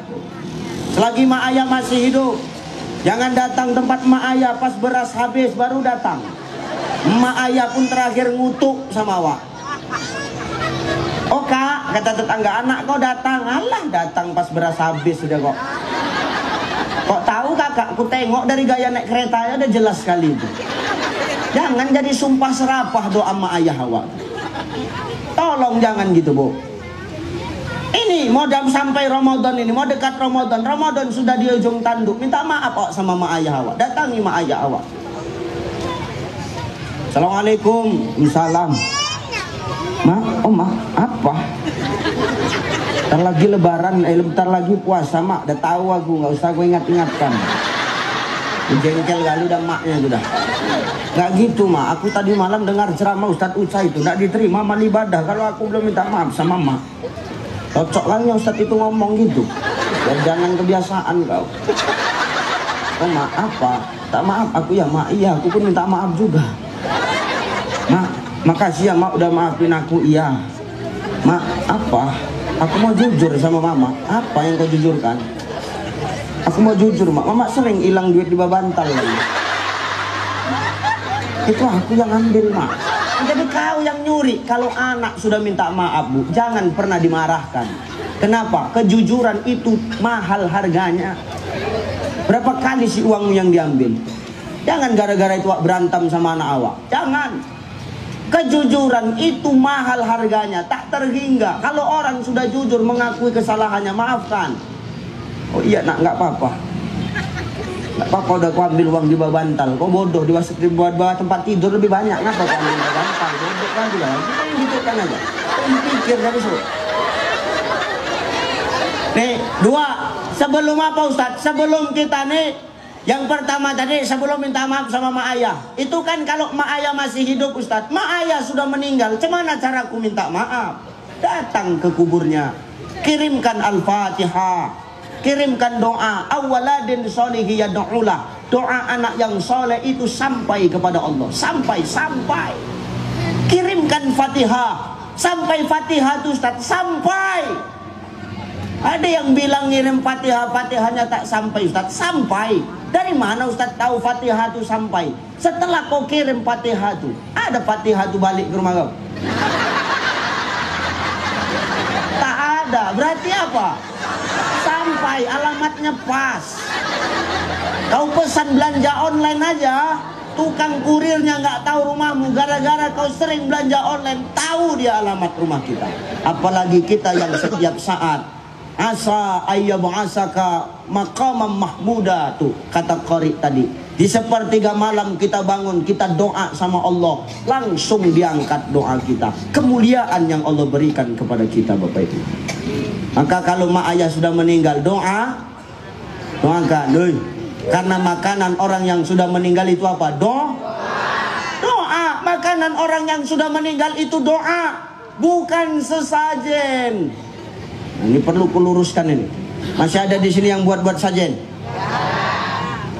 Speaker 1: Selagi emak ayah masih hidup, jangan datang tempat emak ayah pas beras habis baru datang. Emak ayah pun terakhir ngutuk sama awak. Oh kak, kata tetangga, anak kau datang. Alah, datang pas beras habis sudah kok. Kok tahu kakak, aku tengok dari gaya naik keretanya udah jelas sekali itu. Jangan jadi sumpah serapah doa emak ayah awak. Tolong jangan gitu bu. Ini mau sampai Ramadan ini, mau dekat Ramadan. Ramadan sudah di ujung tanduk. Minta maaf awak sama emak ayah awak. Datangi emak ayah awak. Assalamualaikum. Salam. Ma, ma, apa? Ntar lagi lebaran, bentar lagi puasa mak. Udah tahu aku, nggak usah gue ingat-ingatkan. Jengkel kali udah maknya sudah. Nggak gitu mak, aku tadi malam dengar ceramah Ustadz Uca itu nggak diterima amal ibadah kalau aku belum minta maaf sama mak. Cocok lagi Ustadz itu ngomong gitu. Ya, jangan kebiasaan kau. Oh mak, apa? Tak maaf aku ya mak, iya aku pun minta maaf juga. Mak, makasih ya mak udah maafin aku. Iya mak, apa? Aku mau jujur sama mama. Apa yang kau jujurkan? Aku mau jujur mak, mama sering hilang duit di babantal lagi. Itu aku yang ambil mak. Jadi kau yang nyuri. Kalau anak sudah minta maaf bu, jangan pernah dimarahkan. Kenapa? Kejujuran itu mahal harganya. Berapa kali sih uangmu yang diambil? Jangan gara-gara itu berantem sama anak awak. Jangan. Kejujuran itu mahal harganya, tak terhingga. Kalau orang sudah jujur mengakui kesalahannya, maafkan. Oh iya nak, nggak apa-apa. Nggak apa-apa, udah kau ambil uang di bawah bantal. Kau bodoh, di bawah tempat tidur lebih banyak. Ngapa kau ambil di bawah bantal? Bodoh kan juga. Kita yang gitu kan aja. Kau pikir dari situ. Nih, 2. Sebelum apa Ustaz? Sebelum kita nih, yang pertama tadi sebelum minta maaf sama mak ayah. Itu kan kalau mak ayah masih hidup Ustaz. Mak ayah sudah meninggal. Cemana caraku minta maaf? Datang ke kuburnya. Kirimkan Al-Fatihah. Kirimkan doa. Awaladin solihi yad'ulah. Doa anak yang soleh itu sampai kepada Allah. Sampai. Kirimkan Fatihah. Sampai Fatihah itu Ustaz. Sampai. Ada yang bilang ngirim Fatihahnya tak sampai Ustaz. Sampai. Dari mana Ustaz tahu Fatihah itu sampai? Setelah kau kirim Fatihah itu, ada Fatihah itu balik ke rumah kau? Tak ada. Berarti apa? Sampai, alamatnya pas. Kau pesan belanja online aja, tukang kurirnya nggak tahu rumahmu. Gara-gara kau sering belanja online, tahu dia alamat rumah kita. Apalagi kita yang setiap saat asa ayyab'asaka maqamam mahmuda, tuh kata qari tadi. Di sepertiga malam kita bangun, kita doa sama Allah, langsung diangkat doa kita. Kemuliaan yang Allah berikan kepada kita Bapak Ibu. Maka kalau mak ayah sudah meninggal, doakan. Karena makanan orang yang sudah meninggal itu apa? Doa. Makanan orang yang sudah meninggal itu doa, bukan sesajen. Ini perlu kuluruskan ini. Masih ada di sini yang buat sajen?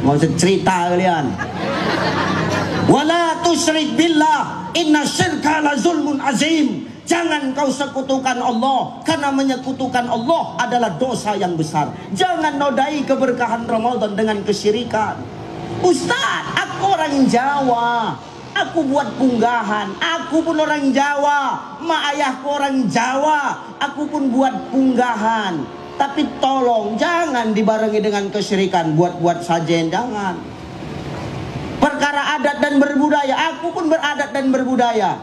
Speaker 1: Mau cerita kalian? Wala tusyrik billah, inna syirka la zulmun azim. Jangan kau sekutukan Allah, karena menyekutukan Allah adalah dosa yang besar. Jangan nodai keberkahan Ramadan dengan kesyirikan. Ustaz, aku orang Jawa. Aku buat punggahan. Aku pun orang Jawa, mak ayahku orang Jawa. Aku pun buat punggahan. Tapi tolong jangan dibarengi dengan kesyirikan, buat-buat sajen, jangan. Perkara adat dan berbudaya, aku pun beradat dan berbudaya.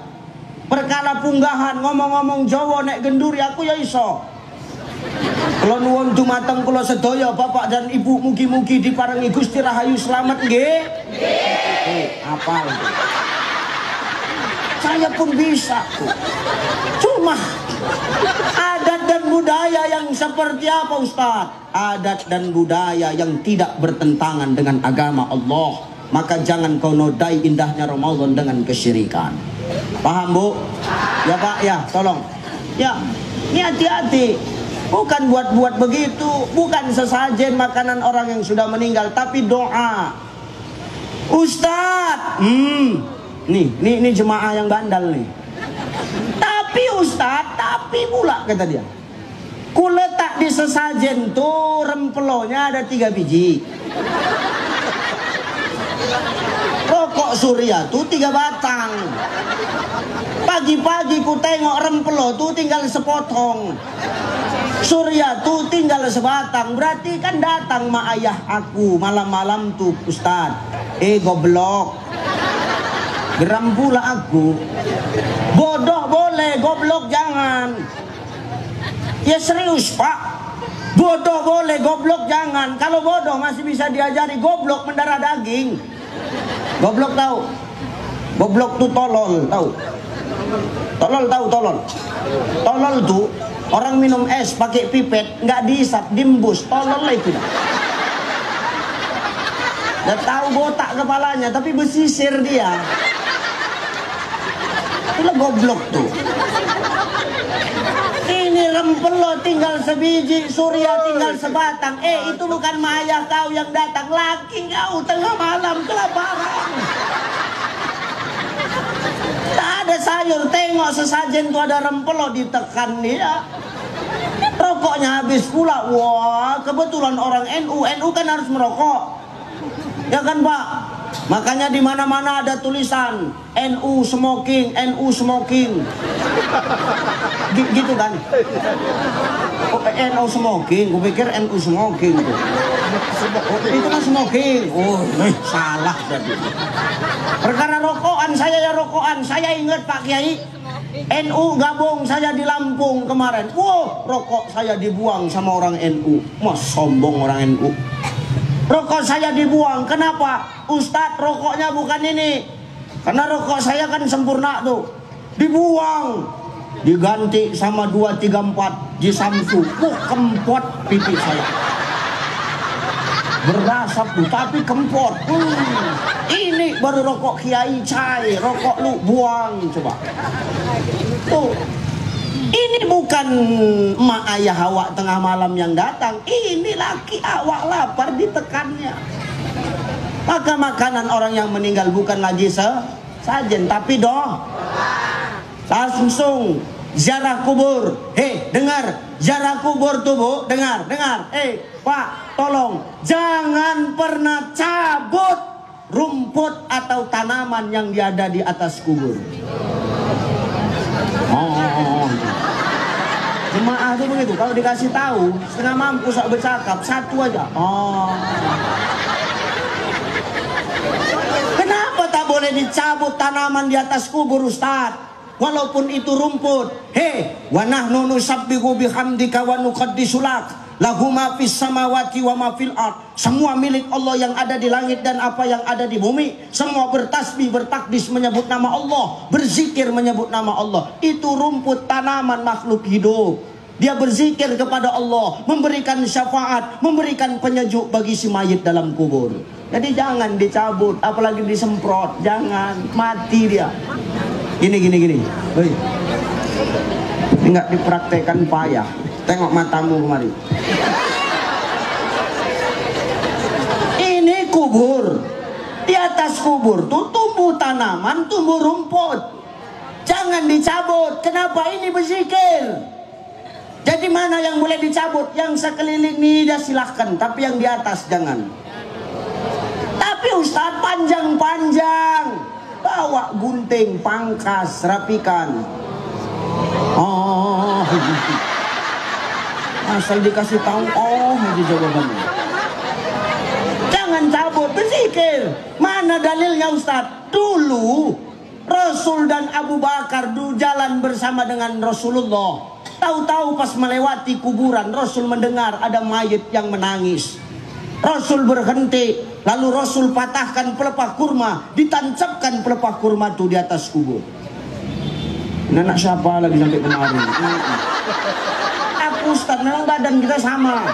Speaker 1: Perkara punggahan, ngomong-ngomong Jawa nek genduri aku ya iso. Kalau nuwun dumateng kula sedaya bapak dan ibu, mugi-mugi diparingi Gusti Rahayu selamat nggih. Apal. Saya pun bisa. Cuma adat dan budaya yang seperti apa Ustaz? Adat dan budaya yang tidak bertentangan dengan agama Allah. Maka jangan kau nodai indahnya Ramadan dengan kesyirikan. Paham Bu? Ya Pak, ya tolong. Ya, ini hati-hati. Bukan buat-buat begitu, bukan sesajen makanan orang yang sudah meninggal, tapi doa. Ustadz, nih jemaah yang bandal nih. Tapi Ustadz, tapi pula kata dia, ku letak di sesajen tuh rempelonya ada 3 biji. Rokok Surya tuh 3 batang. Pagi-pagi ku tengok rempelo tuh tinggal sepotong. Surya tuh tinggal sebatang. Berarti kan datang mak ayah aku malam-malam tuh Ustad. Goblok. Geram pula aku. Bodoh boleh, goblok jangan. Ya serius Pak. Bodoh boleh, goblok jangan. Kalau bodoh masih bisa diajari, goblok mendarah daging. Goblok tahu? Goblok tuh tolol, tahu? Tolol tahu tolol? Tolol tuh orang minum es pakai pipet nggak dihisap, diembus, tolol lah itu. Udah tahu botak kepalanya tapi besisir dia. Itulah goblok tuh. Ini rempelo tinggal sebiji, Surya tinggal sebatang. Itu bukan mayah kau yang datang, laki kau tengah malam kelaparan. Tak ada sayur, tengok sesajen tuh ada rempelo, ditekan dia. Rokoknya habis pula. Wah, kebetulan orang NU kan harus merokok. Ya kan Pak? Makanya di mana-mana ada tulisan NU smoking, NU smoking. Gitu kan? Oh, NU smoking, gue pikir NU smoking tuh. Itu kan smoking. Oh, salah berarti. Perkara rokokan, saya ya rokokan. Saya ingat Pak Kiai, NU gabung saya di Lampung kemarin. Wow, rokok saya dibuang sama orang NU. Mas sombong orang NU. Rokok saya dibuang. Kenapa? Ustadz, rokoknya bukan ini. Karena rokok saya kan sempurna tuh. Dibuang. Diganti sama 234 di Samsu. Kempot pipi saya. Berasap tuh, tapi kempot. Ini baru rokok Kiai Cai. Rokok lu buang coba. Tuh. Ini bukan emak ayah awak tengah malam yang datang. Ini laki awak lapar ditekannya. Maka makanan orang yang meninggal bukan lagi sajen, tapi langsung ziarah kubur. Dengar, ziarah kubur tuh Bu, dengar. Pak, tolong jangan pernah cabut rumput atau tanaman yang ada di atas kubur. Jemaah itu begitu, kalau dikasih tahu setengah mampu sok bercakap, satu aja. Kenapa tak boleh dicabut tanaman di atas kubur Ustaz? Walaupun itu rumput. Wa nahnu nusabbihu bihamdika wa nuqaddisu lak. Lahu ma fis samawati wa ma fil ard. Semua milik Allah yang ada di langit dan apa yang ada di bumi. Semua bertasbih, bertakdis menyebut nama Allah, berzikir menyebut nama Allah. Itu rumput, tanaman, makhluk hidup. Dia berzikir kepada Allah, memberikan syafaat, memberikan penyejuk bagi si mayit dalam kubur. Jadi jangan dicabut, apalagi disemprot. Jangan, mati dia. Gini. Hei. Enggak dipraktekkan payah. Tengok matamu kemari. Ini kubur. Di atas kubur tuh tumbuh tanaman, tumbuh rumput. Jangan dicabut. Kenapa? Ini berzikir. Jadi mana yang boleh dicabut? Yang sekeliling ini ya silahkan, tapi yang di atas jangan. Tapi Ustaz panjang-panjang. bawa gunting, pangkas, rapikan. Oh, asal dikasih tahu, oh aja jawabannya. Jangan cabut, berpikir. Mana dalilnya Ustaz? Dulu Rasul dan Abu Bakar dulu jalan bersama dengan Rasulullah. Tahu-tahu pas melewati kuburan, Rasul mendengar ada mayit yang menangis. Rasul berhenti, lalu Rasul patahkan pelepah kurma, ditancapkan pelepah kurma itu di atas kubur. Ini anak siapa lagi sampai kemarin? Aku Ustaz, memang badan kita sama.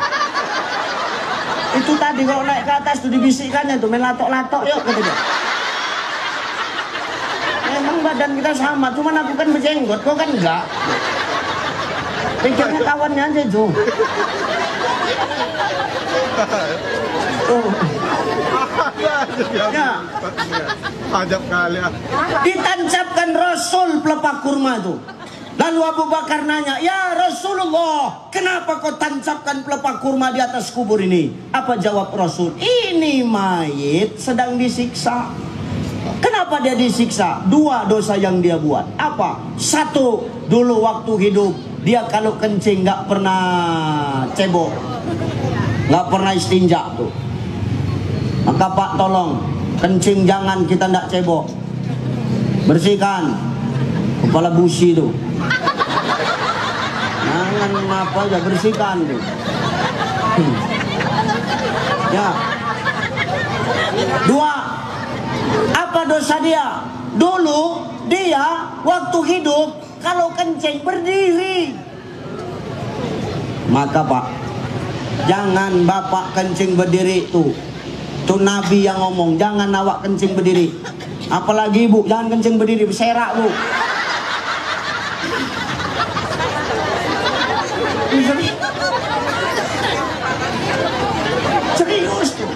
Speaker 1: Itu tadi kalau naik ke atas tuh dibisikkannya tuh, main latok-latok yuk gitu dia. Memang badan kita sama, cuman aku kan berjenggot, kau kan enggak. Pikirnya kawannya aja tuh. Oh. Ya.
Speaker 2: Ajab kali.
Speaker 1: Ditancapkan Rasul pelepah kurma tuh. Lalu Abu Bakar nanya, "Ya Rasulullah, kenapa kau tancapkan pelepah kurma di atas kubur ini?" Apa jawab Rasul? "Ini mayit sedang disiksa." Kenapa dia disiksa? Dua dosa yang dia buat. Apa? Satu, dulu waktu hidup dia kalau kencing nggak pernah cebok, nggak pernah istinja tuh. Maka Pak tolong, kencing jangan kita nggak cebok, bersihkan kepala busi tuh. Jangan apa aja, bersihkan tuh. Ya. Dua, apa dosa dia? Dulu dia waktu hidup kalau kencing berdiri. Maka Pak, jangan Bapak kencing berdiri tuh. Tuh Nabi yang ngomong, jangan awak kencing berdiri. Apalagi Ibu, jangan kencing berdiri, berserak Bu. Serius tuh.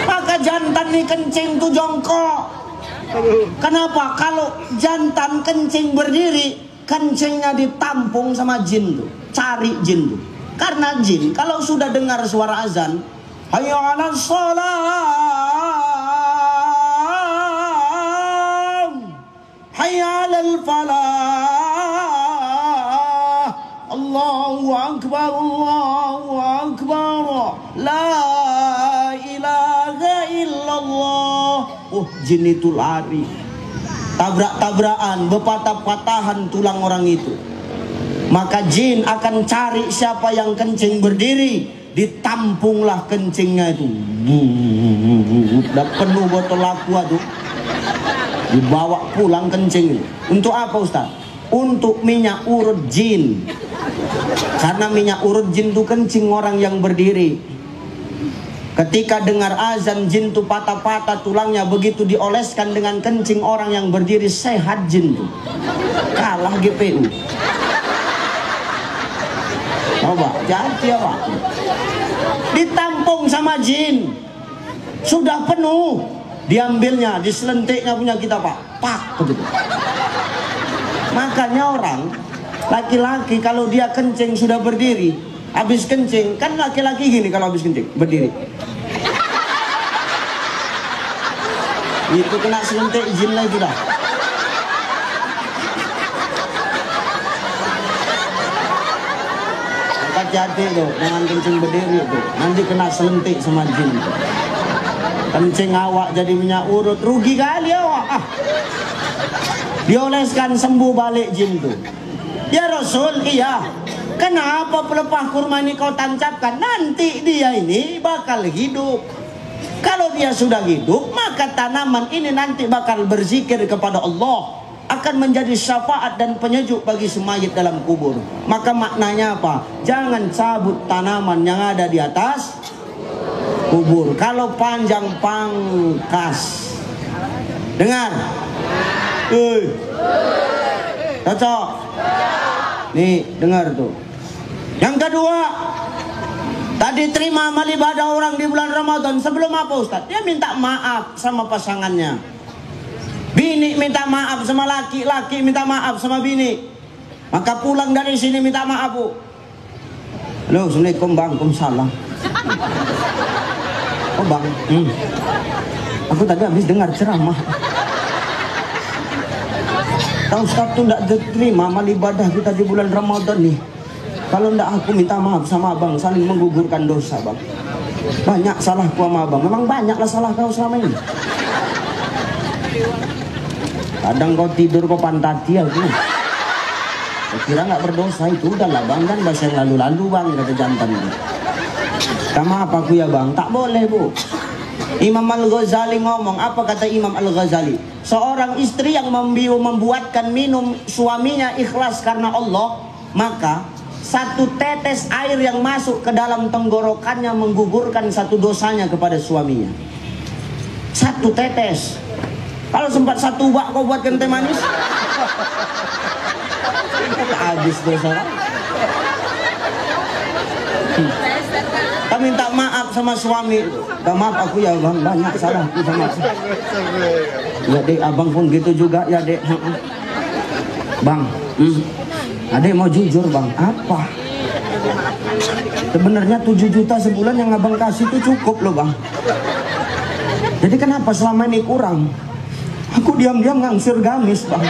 Speaker 1: Maka jantan nih kencing tuh jongkok. Kenapa? Kalau jantan kencing berdiri, kencingnya ditampung sama jin tuh. Cari jin tuh. Karena jin kalau sudah dengar suara azan, hayya 'alas shalah, hayya 'alal falah, Allahu akbar, Allahu akbar, la ilaha illallah. Oh, jin itu lari. Tabrak-tabrakan, berpatah-patahan tulang orang itu. Maka jin akan cari siapa yang kencing berdiri, ditampunglah kencingnya itu. Udah penuh botol aqua tuh, dibawa pulang kencing itu. Untuk apa Ustaz? Untuk minyak urut jin. Karena minyak urut jin itu kencing orang yang berdiri. Ketika dengar azan, jin tuh patah-patah tulangnya, begitu dioleskan dengan kencing orang yang berdiri, sehat jin tuh. Kalah GPU. Coba, jadi apa? Ditampung sama jin. Sudah penuh, diambilnya, diselentiknya punya kita Pak. Pak, begitu. Makanya orang, laki-laki kalau dia kencing sudah berdiri, habis kencing, kan laki-laki gini kalau habis kencing, berdiri. Itu kena selentik jin lagi dah. Hati-hati tuh dengan kencing berdiri tuh, nanti kena selentik sama jin tuh. Kencing awak jadi minyak urut, rugi kali awak. Dioleskan sembuh balik jin tuh. Ya Rasul, iya. Kenapa pelepah kurma ini kau tancapkan? Nanti dia ini bakal hidup. Kalau dia sudah hidup, maka tanaman ini nanti bakal berzikir kepada Allah, akan menjadi syafaat dan penyejuk bagi semayit dalam kubur. Maka maknanya apa? Jangan cabut tanaman yang ada di atas kubur. Kalau panjang pangkas. Dengar. Cocok. Nih, dengar tuh. Yang kedua, tadi terima amal ibadah orang di bulan Ramadan. Sebelum apa Ustaz? Dia minta maaf sama pasangannya. Bini minta maaf sama laki, laki minta maaf sama bini. Maka pulang dari sini minta maaf Bu. Halo, Assalamualaikum Bang, Waalaikumsalam. Oh Bang, aku tadi habis dengar ceramah. Tahu Ustaz tuh tidak diterima amal ibadah kita di bulan Ramadan nih. Kalau tidak aku minta maaf sama abang, saling menggugurkan dosa bang. Banyak salahku sama abang, memang banyaklah salah kau selama ini. Kadang kau tidur kau pantati aku. Saya kira nggak berdosa itu, udahlah bang, kan bahasa yang lalu-lalu bang, kata jantan itu. Sama apa aku ya bang? Tak boleh bu. Imam Al-Ghazali ngomong, apa kata Imam Al-Ghazali? Seorang istri yang membuatkan minum suaminya ikhlas karena Allah, maka satu tetes air yang masuk ke dalam tenggorokannya menggugurkan satu dosanya kepada suaminya. Satu tetes. Kalau sempat satu bak kau buatkan teh manis, habis dosa. Kita minta maaf sama suami. Maaf aku ya bang, banyak salahku sama aku. Ya dek, abang pun gitu juga ya dek. Bang, adek mau jujur bang, apa? Sebenarnya 7 juta sebulan yang abang kasih itu cukup loh bang. Jadi kenapa selama ini kurang? Aku diam-diam ngangsir gamis bang.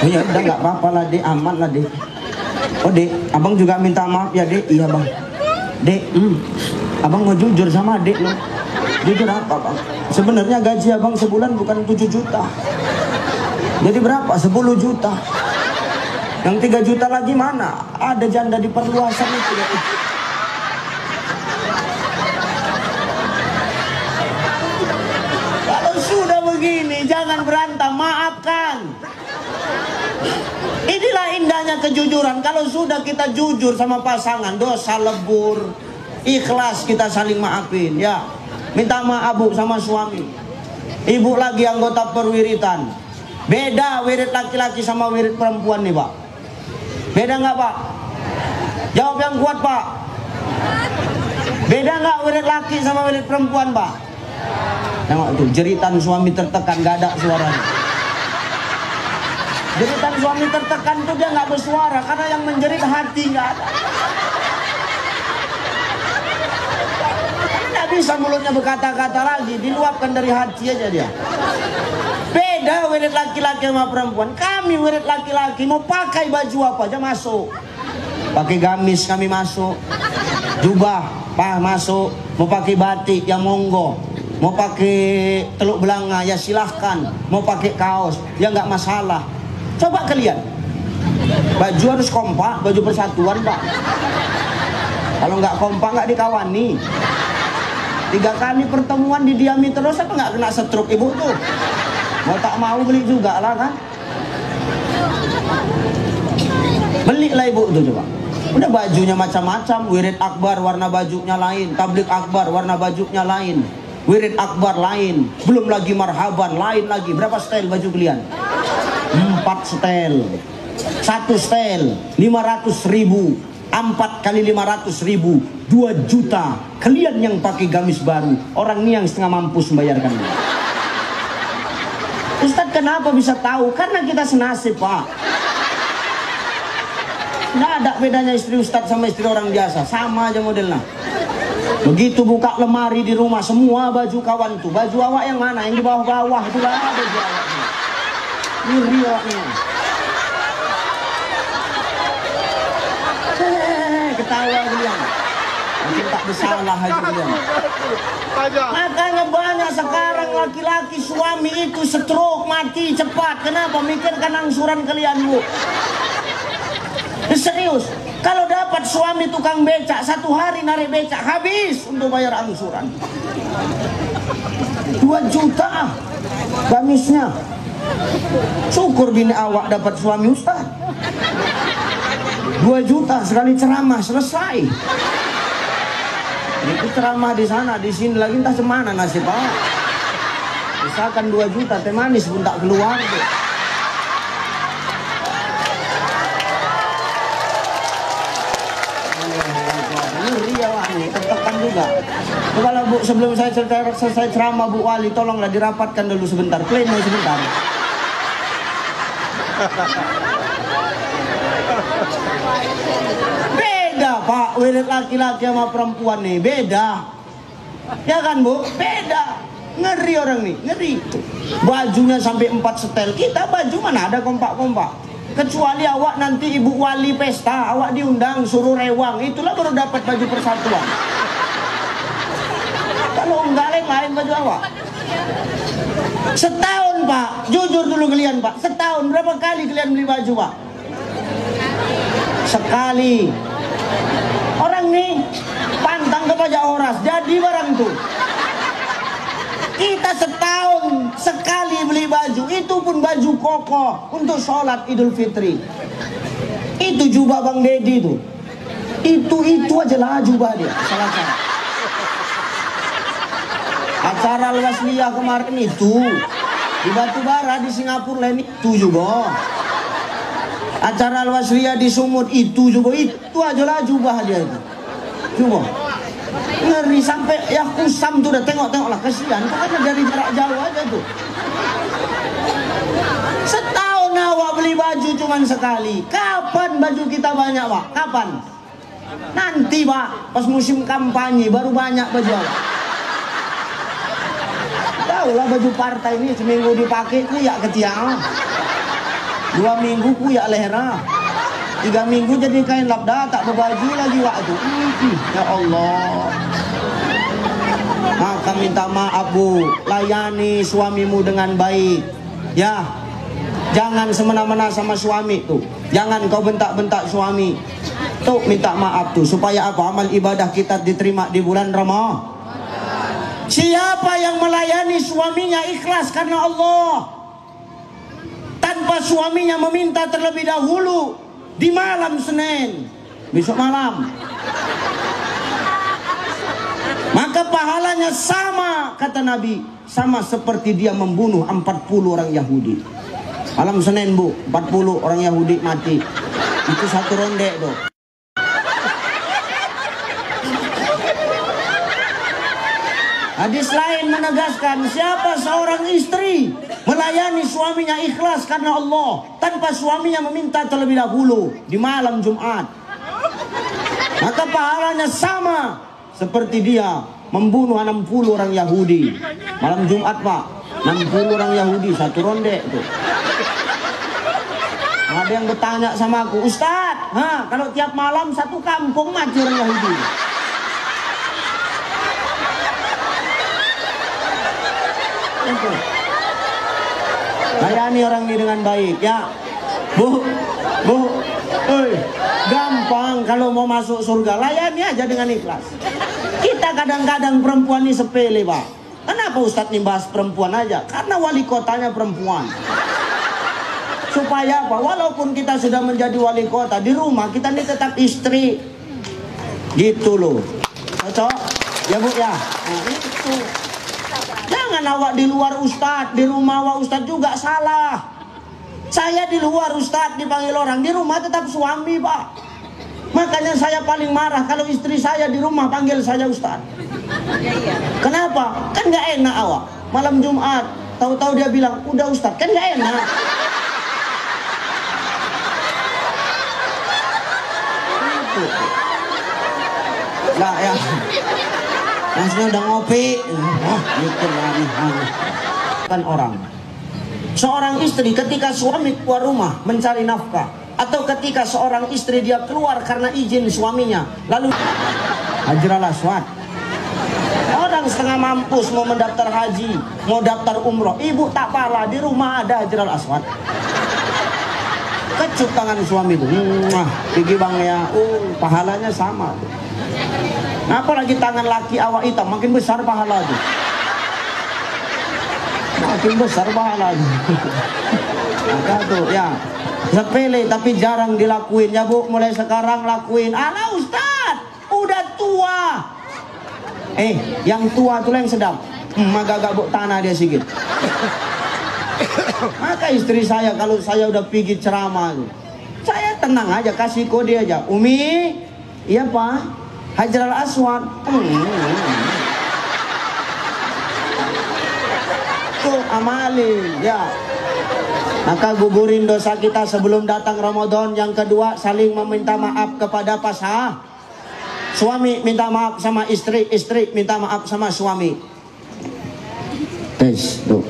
Speaker 1: Oh ya udah nggak apa-apa lah dek, aman lah dek. Oh dek, abang juga minta maaf ya dek. Iya bang. Dek, abang mau jujur sama dek loh. Jujur apa bang? Sebenarnya gaji abang sebulan bukan 7 juta. Jadi berapa? 10 juta. Yang 3 juta lagi mana? Ada janda di perluasan itu ya. Kalau sudah begini jangan berantem, maafkan. Inilah indahnya kejujuran. Kalau sudah kita jujur sama pasangan, dosa lebur, ikhlas kita saling maafin ya. Minta maaf bu sama suami. Ibu lagi anggota perwiritan. Beda wirid laki-laki sama wirid perempuan nih pak. Beda nggak pak? Jawab yang kuat pak. Beda nggak wirid laki sama wirid perempuan pak? Tengok tuh, jeritan suami tertekan gak ada suaranya. Jeritan suami tertekan tuh dia nggak bersuara karena yang menjerit hati nggak ada. Nggak bisa mulutnya berkata-kata lagi, diluapkan dari hati aja dia. Beda wirid laki-laki sama perempuan. Kami wirid laki-laki mau pakai baju apa aja masuk. Pakai gamis kami masuk, jubah masuk, mau pakai batik ya monggo, mau pakai teluk belanga ya silahkan, mau pakai kaos ya nggak masalah. Coba kalian, baju harus kompak, baju persatuan pak. Kalau nggak kompak nggak dikawani. 3 kali pertemuan didiami terus apa nggak kena stroke ibu tuh? Mau tak mau beli juga lah kan? Belilah ibu tuh coba. Udah bajunya macam-macam, wirid akbar warna bajunya lain, tablik akbar warna bajunya lain, wirid akbar lain, belum lagi marhaban lain lagi. Berapa setel baju kalian? 4 setel. 1 setel 500.000, 4 kali 500.000, 2 juta. Kalian yang pakai gamis baru, orang ini yang setengah mampus membayarkannya. Ustadz kenapa bisa tahu? Karena kita senasib pak. Nggak ada bedanya istri Ustadz sama istri orang biasa, sama aja modelnya. Begitu buka lemari di rumah, semua baju kawan tuh. Baju awak yang mana? Yang di bawah-bawah itu lah baju awaknya. Ngeri awaknya. Ketawa kalian. Mungkin tak bersalah aja kalian. Makanya banyak sekarang laki-laki suami itu stroke, mati cepat. Kenapa? Mikirkan angsuran kalian bu. Serius, kalau dapat suami tukang becak 1 hari narik becak habis untuk bayar angsuran. 2 juta gamisnya. Syukur bini awak dapat suami ustaz. 2 juta sekali ceramah selesai. Itu ceramah di sana, di sini lagi entah semana nasib awak. Misalkan 2 juta teh manis pun tak keluar tuh. Tertekan juga. Kalau bu sebelum saya selesai ceramah Bu Wali, tolonglah dirapatkan dulu sebentar, pleno sebentar. Beda pak, wirid laki-laki sama perempuan nih beda. Ya kan bu, beda. Ngeri orang nih, ngeri. Bajunya sampai 4 setel. Kita baju mana ada kompak-kompak. Kecuali awak nanti ibu wali pesta, awak diundang suruh rewang, itulah baru dapat baju persatuan. Kalau enggak lain baju awak. Setahun Pak, jujur dulu kalian Pak, setahun berapa kali kalian beli baju Pak? Sekali. Orang nih pantang ke pajak horas, jadi barang tuh. Kita setahun sekali beli baju, itu pun baju koko untuk sholat Idul Fitri. Itu jubah Bang Dedi tuh. Itu aja lah jubah dia. Salah. Acara Al-Wasliyah kemarin itu di Batubara di Singapura lain itu juga. Acara Al-Wasliyah di Sumut itu juga, itu aja lah jubah dia itu. Coba. Ngeri sampai ya kusam tuh udah tengok lah, kasihan itu kan dari jarak jauh aja tuh. Setahun awak beli baju cuman sekali. Kapan baju kita banyak Pak? Kapan? Nanti Pak, pas musim kampanye baru banyak baju awak. Tahu lah baju partai ini seminggu dipakai kuyak ketiak, 2 minggu kuyak lehera, 3 minggu jadi kain labda, tak berbaju lagi waktu. Ya Allah. Maka minta maaf Bu, layani suamimu dengan baik. Ya, jangan semena-mena sama suami tuh. Jangan kau bentak-bentak suami. Tuh minta maaf tuh supaya apa? Amal ibadah kita diterima di bulan Ramadan. Siapa yang melayani suaminya ikhlas karena Allah, tanpa suaminya meminta terlebih dahulu di malam Senin, besok malam, maka pahalanya sama, kata Nabi, sama seperti dia membunuh 40 orang Yahudi. Malam Senin Bu, 40 orang Yahudi mati. Itu 1 ronde tuh. Hadis lain menegaskan, siapa seorang istri melayani suaminya ikhlas karena Allah, tanpa suaminya meminta terlebih dahulu di malam Jumat, maka pahalanya sama seperti dia membunuh 60 orang Yahudi. Malam Jumat Pak, 60 orang Yahudi 1 ronde itu. Ada yang bertanya sama aku, Ustadz, kalau tiap malam 1 kampung mati orang Yahudi. Layani orang ini dengan baik ya Bu, gampang kalau mau masuk surga, layani aja dengan ikhlas. Kita kadang-kadang perempuan ini sepele Pak. Kenapa Ustadz nih bahas perempuan aja? Karena wali kotanya perempuan. Supaya apa? Walaupun kita sudah menjadi wali kota, di rumah kita ini tetap istri. Gitu loh. Cocok? Ya Bu ya. Nah itu. Jangan awak di luar Ustadz, di rumah awak Ustadz juga salah. Saya di luar Ustadz dipanggil orang, di rumah tetap suami Pak. Makanya saya paling marah kalau istri saya di rumah panggil saya Ustadz. Kenapa? Kan gak enak awak. Malam Jumat, tahu-tahu dia bilang, udah Ustadz, kan gak enak. Nah ya. Maksudnya udah ngopi, gitu kan orang. Seorang istri ketika suami keluar rumah mencari nafkah, atau ketika seorang istri dia keluar karena izin suaminya, lalu Hajar al-Aswad. Orang setengah mampus mau mendaftar haji, mau daftar umroh, ibu tak pala di rumah ada Hajar al-Aswad. Kecup tangan suami itu, gigi bang ya, pahalanya sama. Apalagi tangan laki awak hitam, makin besar pahala itu. Makin besar pahala itu. Maka tuh ya, sepele tapi jarang dilakuin ya Bu. Mulai sekarang lakuin. Alah Ustadz, udah tua. Yang tua tuh yang sedap. Agak-agak buk tanah dia sedikit. Maka istri saya kalau saya udah pergi ceramah, saya tenang aja, kasih kode aja. Umi, iya Pak. Hajar al-Aswad. Tuh amalin ya. Maka gugurin dosa kita sebelum datang Ramadan. Yang kedua, saling meminta maaf kepada pasangan. Suami minta maaf sama istri, istri minta maaf sama suami. Tes, tuh.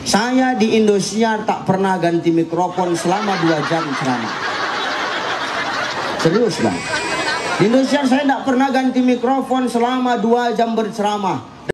Speaker 1: Saya di Indosiar tak pernah ganti mikrofon selama 2 jam ceramah. Serius bang. Di Indosiar saya tak pernah ganti mikrofon selama 2 jam berceramah.